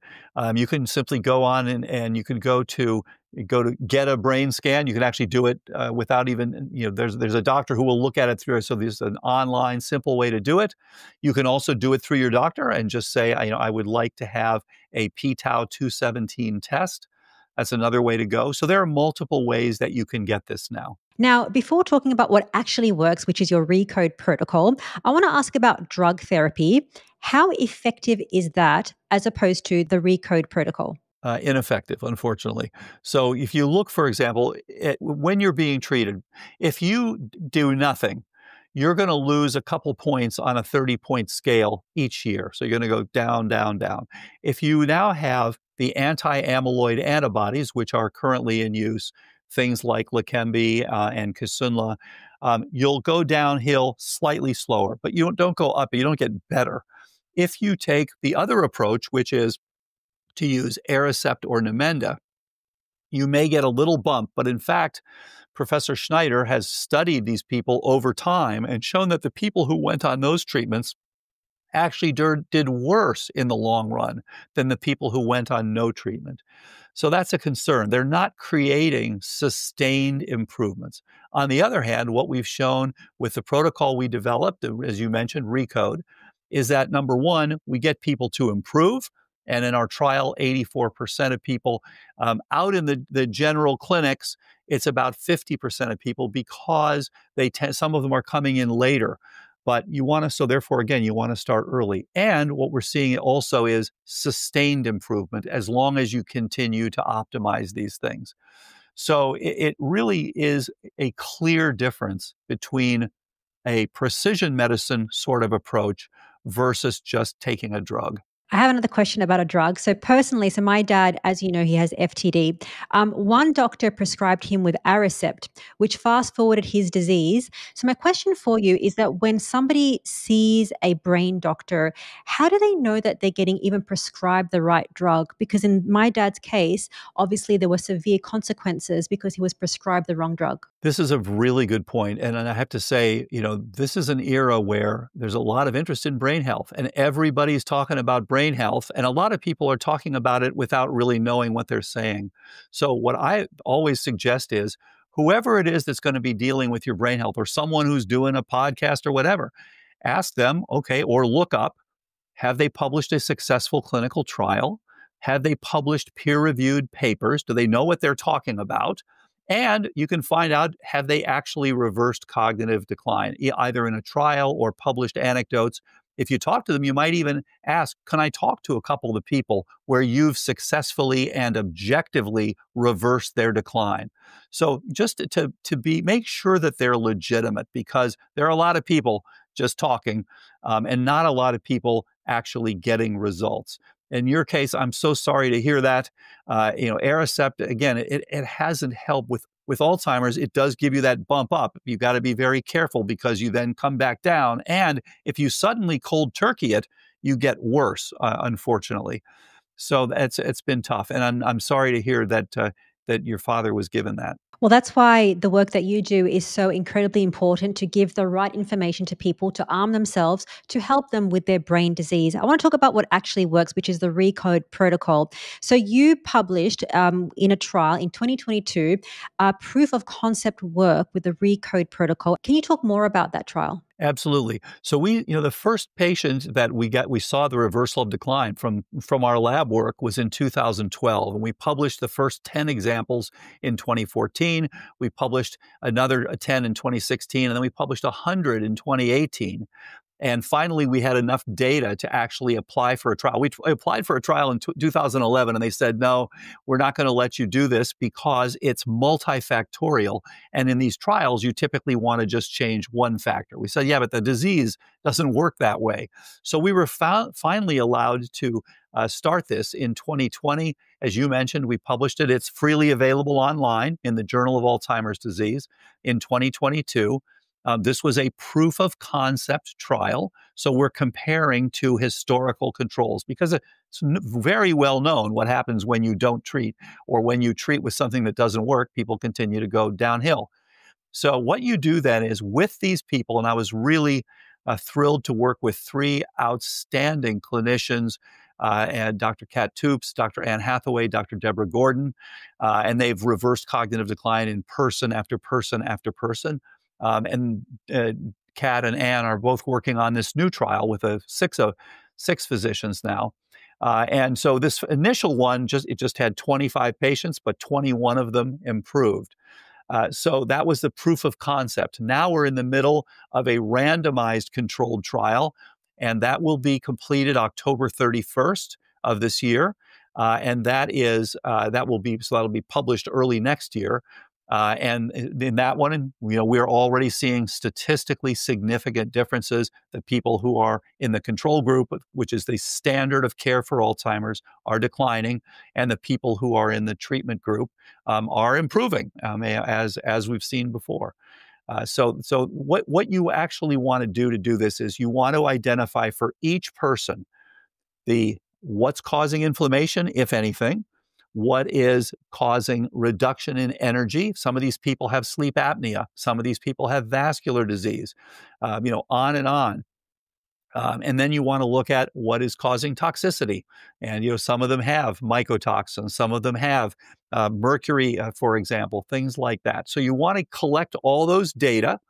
You can simply go on and you can go to get a brain scan. You can actually do it without even, there's a doctor who will look at it through. So there's an online simple way to do it. You can also do it through your doctor and just say, I would like to have a p-tau217 test. That's another way to go. So there are multiple ways that you can get this now. Now, before talking about what actually works, which is your Recode protocol, I want to ask about drug therapy. How effective is that as opposed to the Recode protocol? Ineffective, unfortunately. So if you look, for example, when you're being treated, if you do nothing, you're going to lose a couple points on a 30-point scale each year. So you're going to go down, down, down. If you now have the anti-amyloid antibodies, which are currently in use, things like Leqembi and Kisunla, you'll go downhill slightly slower, but you don't go up, you don't get better. If you take the other approach, which is to use Aricept or Namenda, you may get a little bump, but in fact, Professor Schneider has studied these people over time and shown that the people who went on those treatments actually did worse in the long run than the people who went on no treatment. So that's a concern. They're not creating sustained improvements. On the other hand, what we've shown with the protocol we developed, as you mentioned, Recode, is that number one, we get people to improve. And in our trial, 84% of people out in the general clinics, it's about 50% of people because some of them are coming in later. But you want to, so therefore, again, you want to start early. And what we're seeing also is sustained improvement as long as you continue to optimize these things. So it really is a clear difference between a precision medicine sort of approach versus just taking a drug. I have another question about a drug. So personally, my dad, as you know, he has FTD. One doctor prescribed him with Aricept, which fast forwarded his disease. So my question for you is that when somebody sees a brain doctor, how do they know that they're getting even prescribed the right drug? Because in my dad's case, obviously there were severe consequences because he was prescribed the wrong drug. This is a really good point. And I have to say, this is an era where there's a lot of interest in brain health and everybody's talking about brain health. And a lot of people are talking about it without really knowing what they're saying. So what I always suggest is whoever it is that's going to be dealing with your brain health or someone who's doing a podcast or whatever, ask them, okay, or look up, have they published a successful clinical trial? Have they published peer-reviewed papers? Do they know what they're talking about? And you can find out, have they actually reversed cognitive decline, either in a trial or published anecdotes? If you talk to them, you might even ask, can I talk to a couple of the people where you've successfully and objectively reversed their decline? So just to make sure that they're legitimate, because there are a lot of people just talking and not a lot of people actually getting results. In your case, I'm so sorry to hear that. Aricept, again, it hasn't helped with Alzheimer's. It does give you that bump up. You've got to be very careful because you then come back down. And if you suddenly cold turkey it, you get worse, unfortunately. So it's been tough. And I'm sorry to hear that your father was given that. Well, that's why the work that you do is so incredibly important, to give the right information to people, to arm themselves, to help them with their brain disease. I want to talk about what actually works, which is the Recode protocol. So you published in a trial in 2022, proof of concept work with the Recode protocol. Can you talk more about that trial? Absolutely. So the first patient that we saw the reversal of decline from our lab work was in 2012, and we published the first 10 examples in 2014. We published another 10 in 2016, and then we published 100 in 2018. And finally, we had enough data to actually apply for a trial. We applied for a trial in 2011, and they said, no, we're not going to let you do this because it's multifactorial. And in these trials, you typically want to just change one factor. We said, yeah, but the disease doesn't work that way. So we were finally allowed to start this in 2020. As you mentioned, we published it. It's freely available online in the Journal of Alzheimer's Disease in 2022. This was a proof of concept trial. So we're comparing to historical controls because it's very well known what happens when you don't treat, or when you treat with something that doesn't work, people continue to go downhill. So what you do then is with these people, and I was really thrilled to work with three outstanding clinicians, and Dr. Kat Toops, Dr. Anne Hathaway, Dr. Deborah Gordon, and they've reversed cognitive decline in person after person after person. And Kat and Anne are both working on this new trial with six physicians now. And so this initial one, it just had 25 patients, but 21 of them improved. So that was the proof of concept. Now we're in the middle of a randomized controlled trial, and that will be completed October 31st of this year. And that'll be published early next year. And in that one, we're already seeing statistically significant differences. The people who are in the control group, which is the standard of care for Alzheimer's, are declining, and the people who are in the treatment group are improving, as we've seen before. So what you actually want to do this is you want to identify for each person what's causing inflammation, if anything. What is causing reduction in energy? Some of these people have sleep apnea. Some of these people have vascular disease, on and on. And then you want to look at what is causing toxicity. And, some of them have mycotoxins, some of them have mercury, for example, things like that. So you want to collect all those data.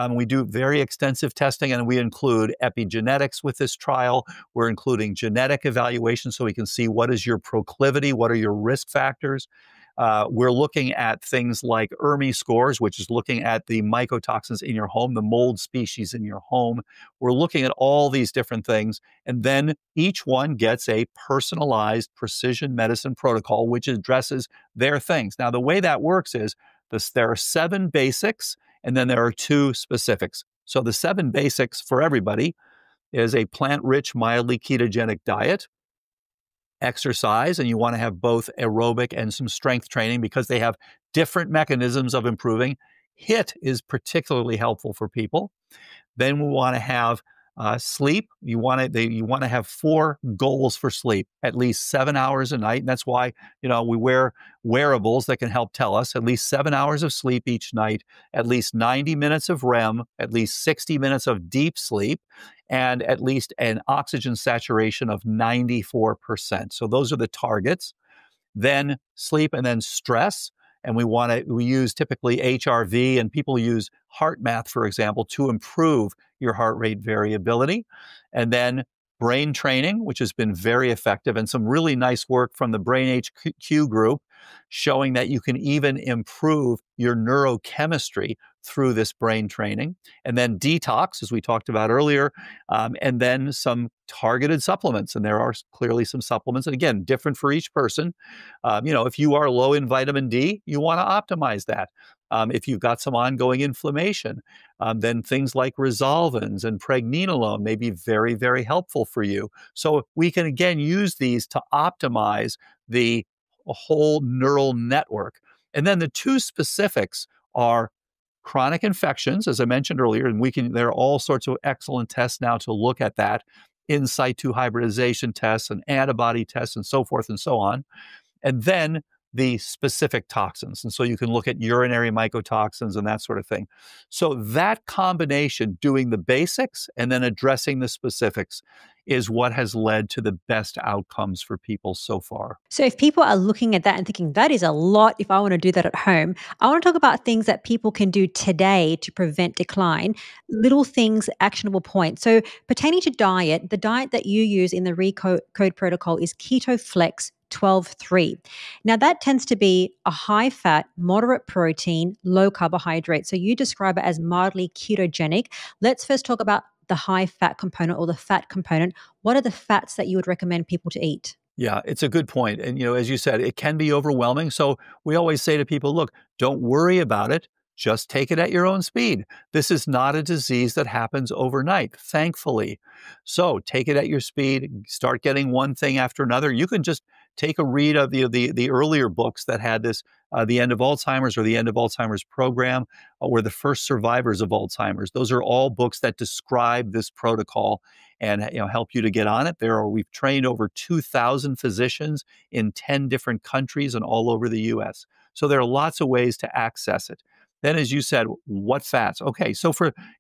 We do very extensive testing, and we include epigenetics with this trial. We're including genetic evaluation so we can see what is your proclivity, what are your risk factors. We're looking at things like ERMI scores, which is looking at the mycotoxins in your home, the mold species in your home. We're looking at all these different things. And then each one gets a personalized precision medicine protocol, which addresses their things. Now, the way that works is there are 7 basics, and then there are 2 specifics. So the 7 basics for everybody is a plant-rich, mildly ketogenic diet, exercise, and you want to have both aerobic and some strength training because they have different mechanisms of improving. HIIT is particularly helpful for people. Then we want to have sleep. You want to have 4 goals for sleep, at least 7 hours a night. And that's why, we wear wearables that can help tell us at least 7 hours of sleep each night, at least 90 minutes of REM, at least 60 minutes of deep sleep, and at least an oxygen saturation of 94%. So those are the targets. Then sleep, and then stress. And we use typically HRV, and people use heart math, for example, to improve your heart rate variability. And then brain training, which has been very effective, and some really nice work from the Brain HQ group showing that you can even improve your neurochemistry through this brain training. And then detox, as we talked about earlier, and then some targeted supplements. And there are clearly some supplements, and again, different for each person. If you are low in vitamin D, you want to optimize that. If you've got some ongoing inflammation, then things like resolvins and pregnenolone may be very, very helpful for you. So we can, again, use these to optimize the whole neural network. And then the 2 specifics are chronic infections, as I mentioned earlier, and there are all sorts of excellent tests now to look at that, in situ hybridization tests and antibody tests and so forth and so on. And then the specific toxins. And so you can look at urinary mycotoxins and that sort of thing. So that combination, doing the basics and then addressing the specifics, is what has led to the best outcomes for people so far. So if people are looking at that and thinking, that is a lot if I want to do that at home, I want to talk about things that people can do today to prevent decline, little things, actionable points. So pertaining to diet, the diet that you use in the Recode protocol is Keto Flex 12-3. Now that tends to be a high fat, moderate protein, low carbohydrate. So you describe it as mildly ketogenic. Let's first talk about the high fat component or the fat component. What are the fats that you would recommend people to eat? Yeah, it's a good point. And, as you said, it can be overwhelming. So we always say to people, look, don't worry about it. Just take it at your own speed. This is not a disease that happens overnight, thankfully. So take it at your speed, start getting one thing after another. You can just take a read of the earlier books that had this, The End of Alzheimer's or The End of Alzheimer's Program, or The First Survivors of Alzheimer's. Those are all books that describe this protocol and help you to get on it. We've trained over 2,000 physicians in 10 different countries and all over the U.S. So there are lots of ways to access it. Then, as you said, what fats? Okay, so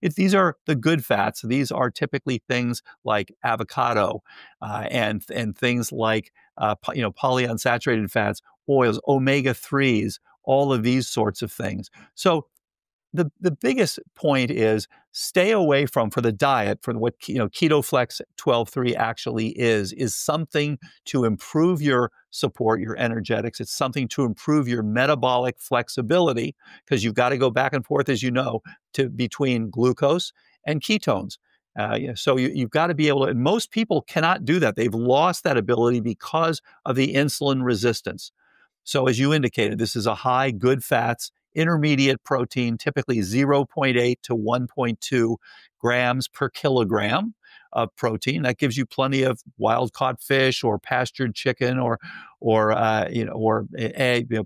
if these are the good fats, these are typically things like avocado and things like polyunsaturated fats, oils, omega-3s, all of these sorts of things. So the biggest point is stay away from, for the diet, for what Keto Flex 12-3 actually is something to improve your support, your energetics. It's something to improve your metabolic flexibility, because you've got to go back and forth, as you know, between glucose and ketones. So you've got to be able to, and most people cannot do that. They've lost that ability because of the insulin resistance. So as you indicated, this is a high good fats, intermediate protein, typically 0.8 to 1.2 grams per kilogram of protein. That gives you plenty of wild-caught fish or pastured chicken or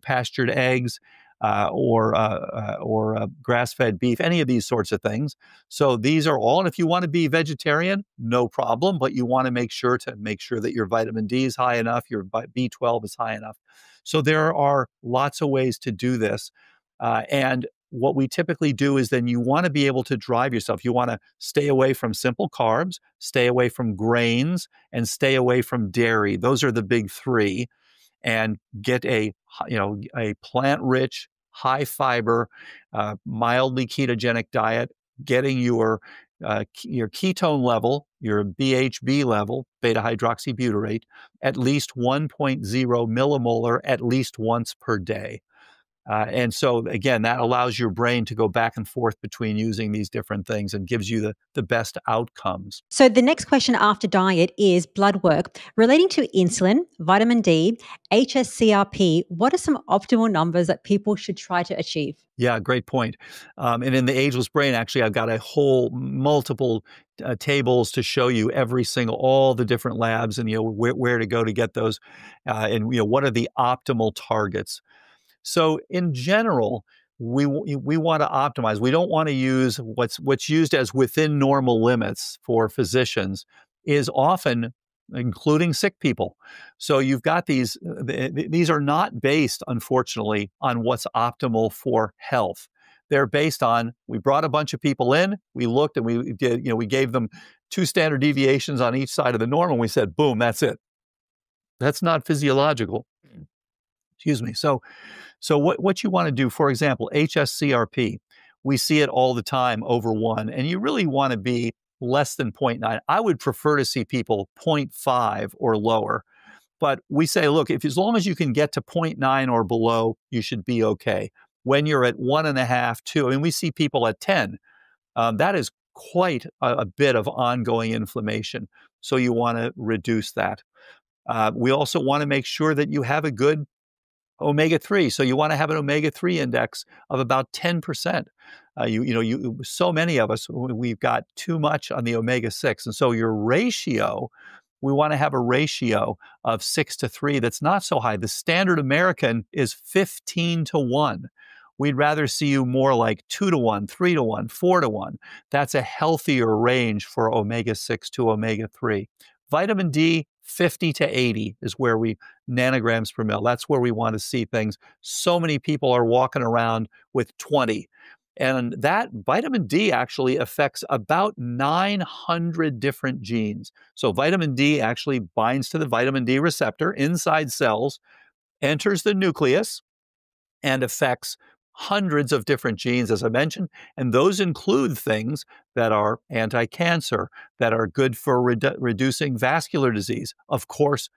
pastured eggs or grass-fed beef, any of these sorts of things. So these are all, and if you want to be vegetarian, no problem, but you want to make sure that your vitamin D is high enough, your B12 is high enough. So there are lots of ways to do this. And what we typically do is then you want to be able to drive yourself. You want to stay away from simple carbs, stay away from grains, and stay away from dairy. Those are the big three. And get a plant-rich, high-fiber, mildly ketogenic diet, getting your ketone level, your BHB level, beta-hydroxybutyrate, at least 1.0 millimolar at least once per day. And so, again, that allows your brain to go back and forth between using these different things and gives you the best outcomes. So the next question after diet is blood work. Relating to insulin, vitamin D, HSCRP, what are some optimal numbers that people should try to achieve? Yeah, great point. And in the Ageless Brain, actually, I've got a whole multiple tables to show you all the different labs and where to go to get those, and what are the optimal targets. So in general, we want to optimize. We don't want to use what's used as within normal limits for physicians is often including sick people. So you've got these are not based, unfortunately, on what's optimal for health. They're based on, we brought a bunch of people in, we looked and we did, we gave them 2 standard deviations on each side of the norm and we said, boom, that's it. That's not physiological. Excuse me. So what you want to do, for example, HSCRP, we see it all the time over 1, and you really want to be less than 0.9. I would prefer to see people 0.5 or lower, but we say, look, as long as you can get to 0.9 or below, you should be okay. When you're at 1.5, 2, and we see people at 10, that is quite a bit of ongoing inflammation. So you want to reduce that. We also want to make sure that you have a good omega-3. So you want to have an omega-3 index of about 10%. So many of us, we've got too much on the omega-6. And so your ratio, we want to have a ratio of 6:3 that's not so high. The standard American is 15:1. We'd rather see you more like 2:1, 3:1, 4:1. That's a healthier range for omega-6 to omega-3. Vitamin D, 50 to 80 is where nanograms per mil. That's where we want to see things. So many people are walking around with 20. And that vitamin D actually affects about 900 different genes. So vitamin D actually binds to the vitamin D receptor inside cells, enters the nucleus, and affects hundreds of different genes, as I mentioned, and those include things that are anti-cancer, that are good for reducing vascular disease. Of course,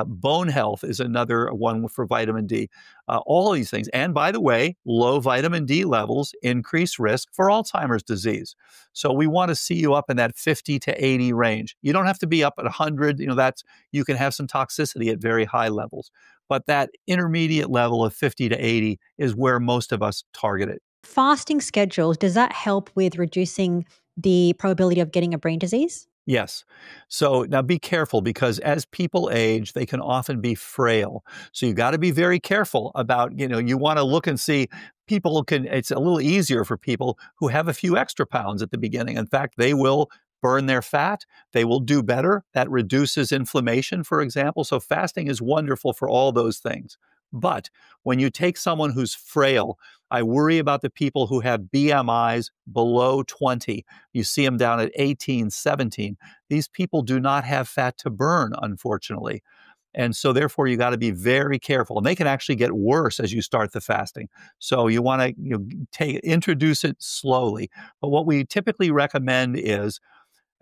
bone health is another one for vitamin D. All of these things. And by the way, low vitamin D levels increase risk for Alzheimer's disease. So we want to see you up in that 50 to 80 range. You don't have to be up at 100. You can have some toxicity at very high levels. But that intermediate level of 50 to 80 is where most of us target it. Fasting schedules, does that help with reducing the probability of getting a brain disease? Yes. So now be careful because as people age, they can often be frail. So you got to be very careful about, you want to look and see it's a little easier for people who have a few extra pounds at the beginning. In fact, they will burn their fat. They will do better. That reduces inflammation, for example. So fasting is wonderful for all those things. But when you take someone who's frail, I worry about the people who have BMIs below 20. You see them down at 18, 17. These people do not have fat to burn, unfortunately. And so therefore, you got to be very careful. And they can actually get worse as you start the fasting. So you want to introduce it slowly. But what we typically recommend is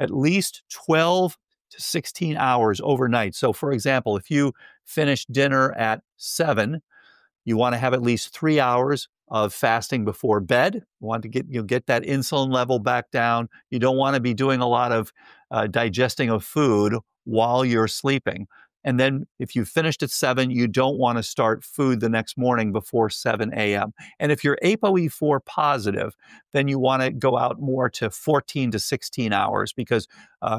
at least 12 to 16 hours overnight. So for example, if you finish dinner at 7, you want to have at least 3 hours of fasting before bed. You want to get that insulin level back down. You don't want to be doing a lot of digesting of food while you're sleeping. And then if you finished at 7, you don't want to start food the next morning before 7 a.m. And if you're ApoE4 positive, then you want to go out more to 14 to 16 hours because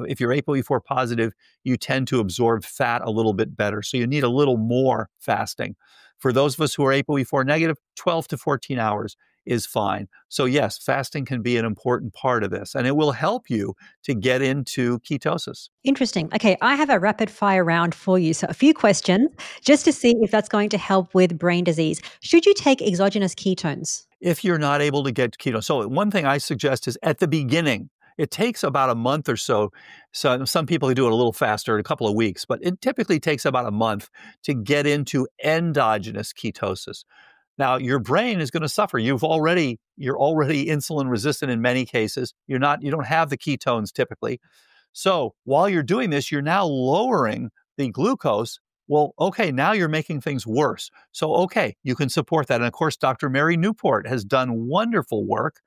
if you're ApoE4 positive, you tend to absorb fat a little bit better. So you need a little more fasting. For those of us who are ApoE4 negative, 12 to 14 hours is fine. So yes, fasting can be an important part of this, and it will help you to get into ketosis. Interesting. Okay, I have a rapid fire round for you. So a few questions just to see if that's going to help with brain disease. Should you take exogenous ketones? if you're not able to get ketones. So one thing I suggest is at the beginning, it takes about a month or so. So some people do it a little faster, a couple of weeks, but it typically takes about a month to get into endogenous ketosis. Now, your brain is going to suffer. You're already insulin resistant in many cases. You don't have the ketones typically. So while you're doing this, you're now lowering the glucose. Well, okay, now you're making things worse. So, okay, you can support that. And of course, Dr. Mary Newport has done wonderful work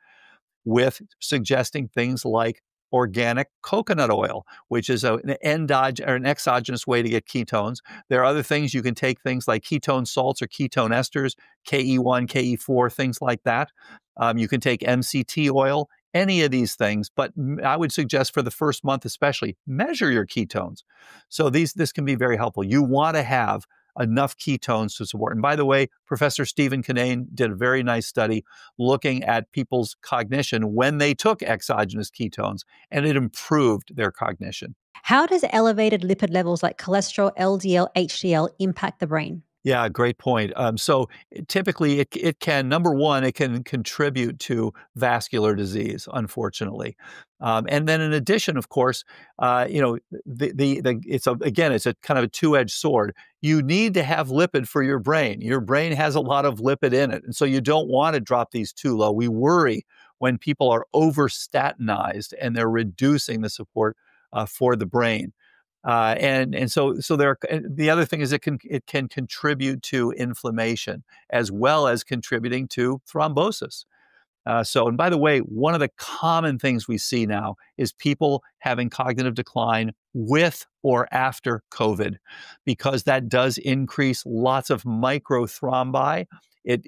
with suggesting things like organic coconut oil, which is an exogenous way to get ketones. There are other things you can take, things like ketone salts or ketone esters, KE1, KE4, things like that. You can take MCT oil, any of these things, but I would suggest for the first month especially, measure your ketones. So this can be very helpful. You want to have enough ketones to support. And by the way, Professor Stephen Kinane did a very nice study looking at people's cognition when they took exogenous ketones, and it improved their cognition. How does elevated lipid levels like cholesterol, LDL, HDL impact the brain? Yeah, great point. So typically it can, number one, it can contribute to vascular disease, unfortunately. And then in addition, of course, it's a kind of a two-edged sword. You need to have lipid for your brain. Your brain has a lot of lipid in it. And so you don't want to drop these too low. We worry when people are over-statinized and they're reducing the support for the brain. So the other thing is it can contribute to inflammation as well as contributing to thrombosis. And by the way, one of the common things we see now is people having cognitive decline with or after COVID, because that does increase lots of microthrombi. It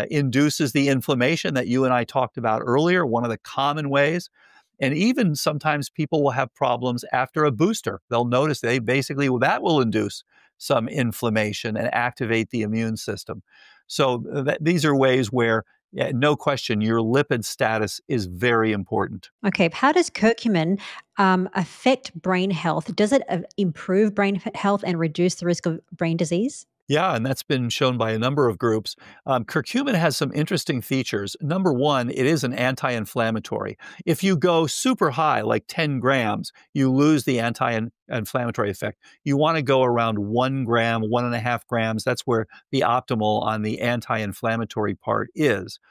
induces the inflammation that you and I talked about earlier, one of the common ways. And even sometimes people will have problems after a booster. They'll notice that will induce some inflammation and activate the immune system. So these are ways where, no question, your lipid status is very important. Okay, how does curcumin affect brain health? Does it improve brain health and reduce the risk of brain disease? Yeah, and that's been shown by a number of groups. Curcumin has some interesting features. Number one, it is an anti-inflammatory. If you go super high, like 10 grams, you lose the anti-inflammatory effect. You want to go around 1 gram, 1.5 grams. That's where the optimal on the anti-inflammatory part is.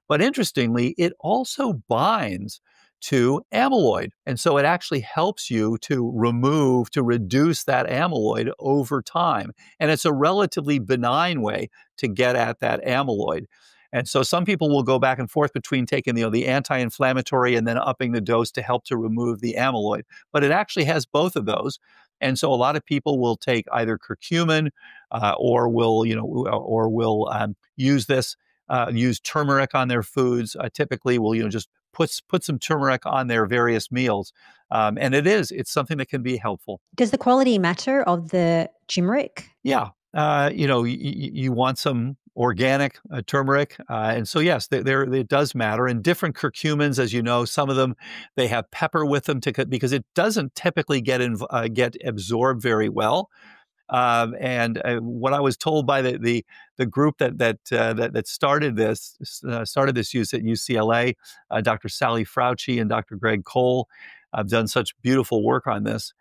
But interestingly, it also binds to amyloid. And so it actually helps you to reduce that amyloid over time. And it's a relatively benign way to get at that amyloid. And so some people will go back and forth between taking the anti-inflammatory and then upping the dose to help to remove the amyloid. But it actually has both of those. And so a lot of people will take either curcumin or will use turmeric on their foods. Typically, will just put some turmeric on their various meals. And it's something that can be helpful. Does the quality matter of the turmeric? Yeah. You want some organic turmeric. And so, yes, it does matter. And different curcumins, as you know, some of them, they have pepper with them because it doesn't typically get absorbed very well. And what I was told by the group that started this use at UCLA, Dr. Sally Frauci and Dr. Greg Cole have done such beautiful work on this.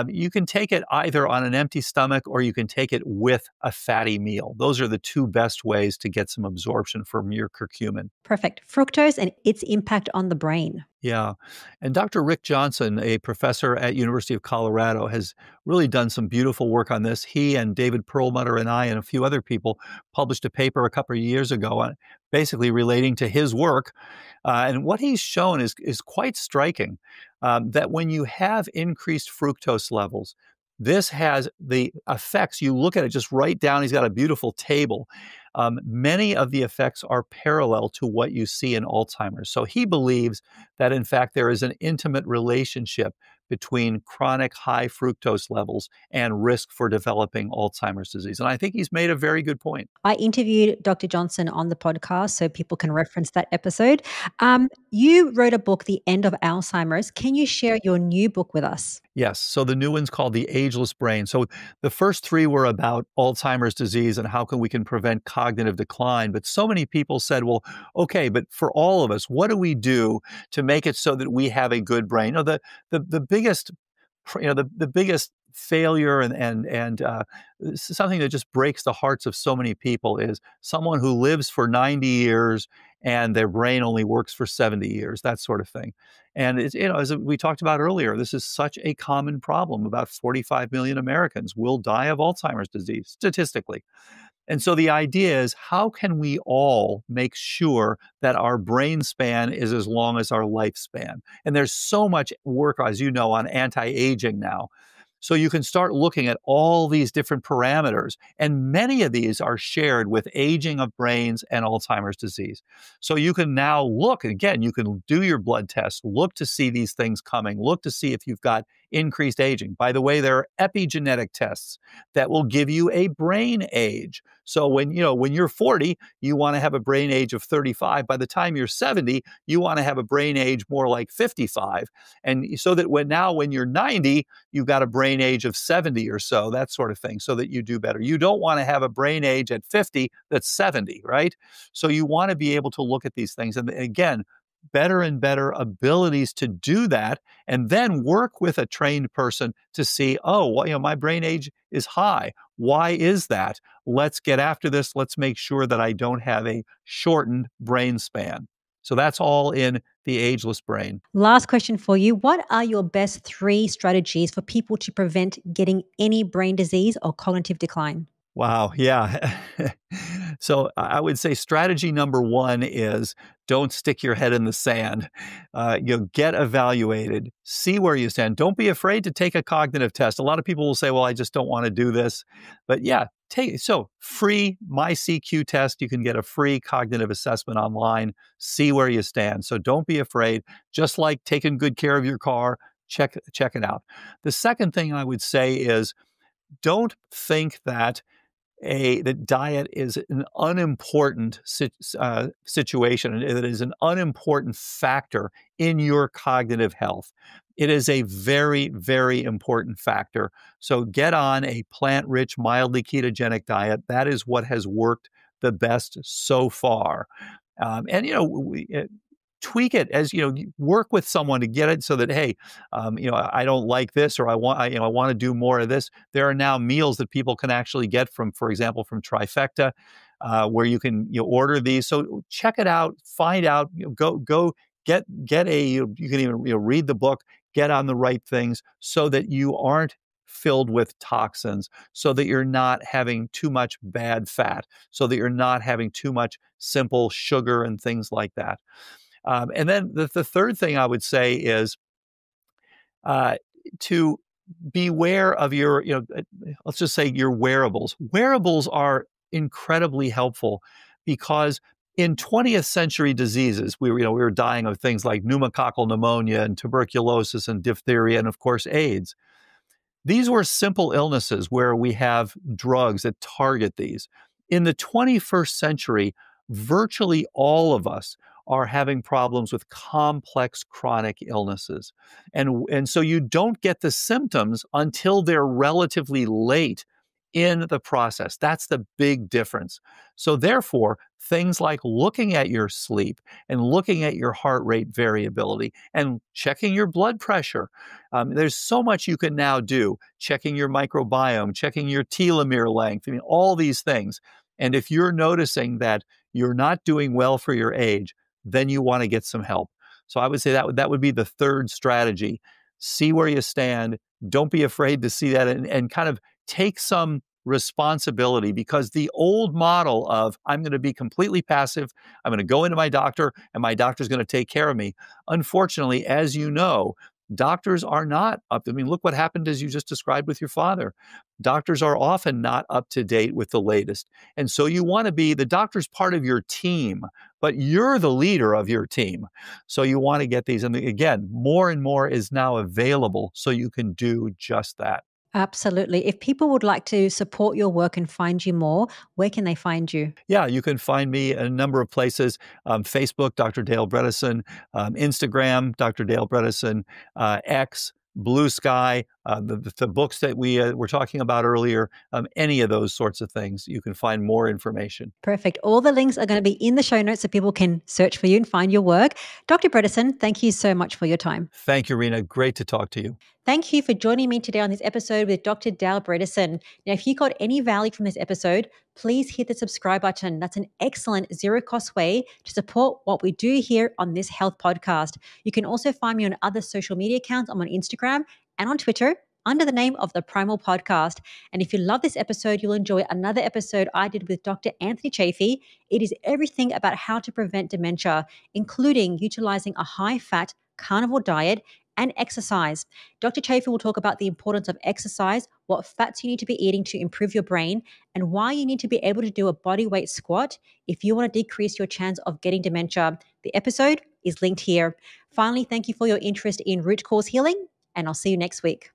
You can take it either on an empty stomach or you can take it with a fatty meal. Those are the two best ways to get some absorption from your curcumin. Perfect. Fructose and its impact on the brain. Yeah. And Dr. Rick Johnson, a professor at University of Colorado, has really done some beautiful work on this. He and David Perlmutter and I and a few other people published a paper a couple of years ago on basically relating to his work. And what he's shown is quite striking, that when you have increased fructose levels, this has the effects. You look at it, just write down, he's got a beautiful table. Many of the effects are parallel to what you see in Alzheimer's. So he believes that, in fact, there is an intimate relationship between chronic high fructose levels and risk for developing Alzheimer's disease. And I think he's made a very good point. I interviewed Dr. Johnson on the podcast, so people can reference that episode. You wrote a book, The End of Alzheimer's. Can you share your new book with us? Yes. So the new one's called the ageless brain. So the first three were about Alzheimer's disease and how we can prevent cognitive decline. But so many people said, well, okay, but for all of us, what do we do to make it so that we have a good brain? The biggest, the biggest failure and something that just breaks the hearts of so many people is someone who lives for 90 years and their brain only works for 70 years, that sort of thing. And it's, as we talked about earlier, this is such a common problem. About 45 million Americans will die of Alzheimer's disease, statistically. And so the idea is, how can we all make sure that our brain span is as long as our lifespan? And there's so much work, as you know, on anti-aging now. So you can start looking at all these different parameters, and many of these are shared with aging of brains and Alzheimer's disease. So you can now look, again, you can do your blood tests, look to see these things coming, look to see if you've got increased aging. By the way, there are epigenetic tests that will give you a brain age. So when you're 40, you want to have a brain age of 35. By the time you're 70, you want to have a brain age more like 55. And so that when you're 90, you've got a brain age of 70 or so, that sort of thing, so that you do better. You don't want to have a brain age at 50 that's 70, right? So you want to be able to look at these things. And again, better and better abilities to do that, and then work with a trained person to see, oh, well, my brain age is high. Why is that? Let's get after this. Let's make sure that I don't have a shortened brain span. So that's all in the ageless brain. Last question for you. What are your best 3 strategies for people to prevent getting any brain disease or cognitive decline? Wow. Yeah. So I would say strategy number 1 is don't stick your head in the sand. Get evaluated, see where you stand. Don't be afraid to take a cognitive test. A lot of people will say, well, I just don't want to do this. But yeah, free MyCQ test. You can get a free cognitive assessment online. See where you stand. So don't be afraid. Just like taking good care of your car, check it out. The second thing I would say is, don't think that that diet is an unimportant situation, and it is an unimportant factor in your cognitive health. It is a very, very important factor. So get on a plant-rich, mildly ketogenic diet. That is what has worked the best so far. Tweak it as work with someone to get it so that, hey, I don't like this, or I want to do more of this. There are now meals that people can actually get from, for example, from Trifecta, where you can order these. So check it out, find out, go get you can even read the book, get on the right things so that you aren't filled with toxins, so that you're not having too much bad fat, so that you're not having too much simple sugar and things like that. And then the third thing I would say is to beware of your, let's just say your wearables. Wearables are incredibly helpful because in 20th century diseases, we were dying of things like pneumococcal pneumonia and tuberculosis and diphtheria and, of course, AIDS. These were simple illnesses where we have drugs that target these. In the 21st century, virtually all of us are having problems with complex chronic illnesses. And so you don't get the symptoms until they're relatively late in the process. That's the big difference. So therefore, things like looking at your sleep and looking at your heart rate variability and checking your blood pressure. There's so much you can now do, checking your microbiome, checking your telomere length, all these things. And if you're noticing that you're not doing well for your age, then you want to get some help. So I would say that would be the third strategy. See where you stand. Don't be afraid to see that and kind of take some responsibility, because the old model of I'm going to be completely passive, I'm going to go into my doctor and my doctor's going to take care of me. Unfortunately, as you know, doctors are not up. Look what happened as you just described with your father. Doctors are often not up to date with the latest. And so you want to be, the doctor's part of your team, but you're the leader of your team. So you want to get these. And again, more and more is now available so you can do just that. Absolutely. If people would like to support your work and find you more, where can they find you? Yeah, you can find me in a number of places. Facebook, Dr. Dale Bredesen, Instagram, Dr. Dale Bredesen, X, Blue Sky, the books that we were talking about earlier, any of those sorts of things. You can find more information. Perfect. All the links are going to be in the show notes so people can search for you and find your work. Dr. Bredesen, thank you so much for your time. Thank you, Rena. Great to talk to you. Thank you for joining me today on this episode with Dr. Dale Bredesen. Now, if you got any value from this episode, please hit the subscribe button. That's an excellent zero-cost way to support what we do here on this health podcast. You can also find me on other social media accounts. I'm on Instagram and on Twitter under the name of the Primal Podcast. And if you love this episode, you'll enjoy another episode I did with Dr. Anthony Chafee. It is everything about how to prevent dementia, including utilizing a high-fat carnivore diet and exercise. Dr. Chafee will talk about the importance of exercise, what fats you need to be eating to improve your brain, and why you need to be able to do a body weight squat if you want to decrease your chance of getting dementia. The episode is linked here. Finally, thank you for your interest in root cause healing, and I'll see you next week.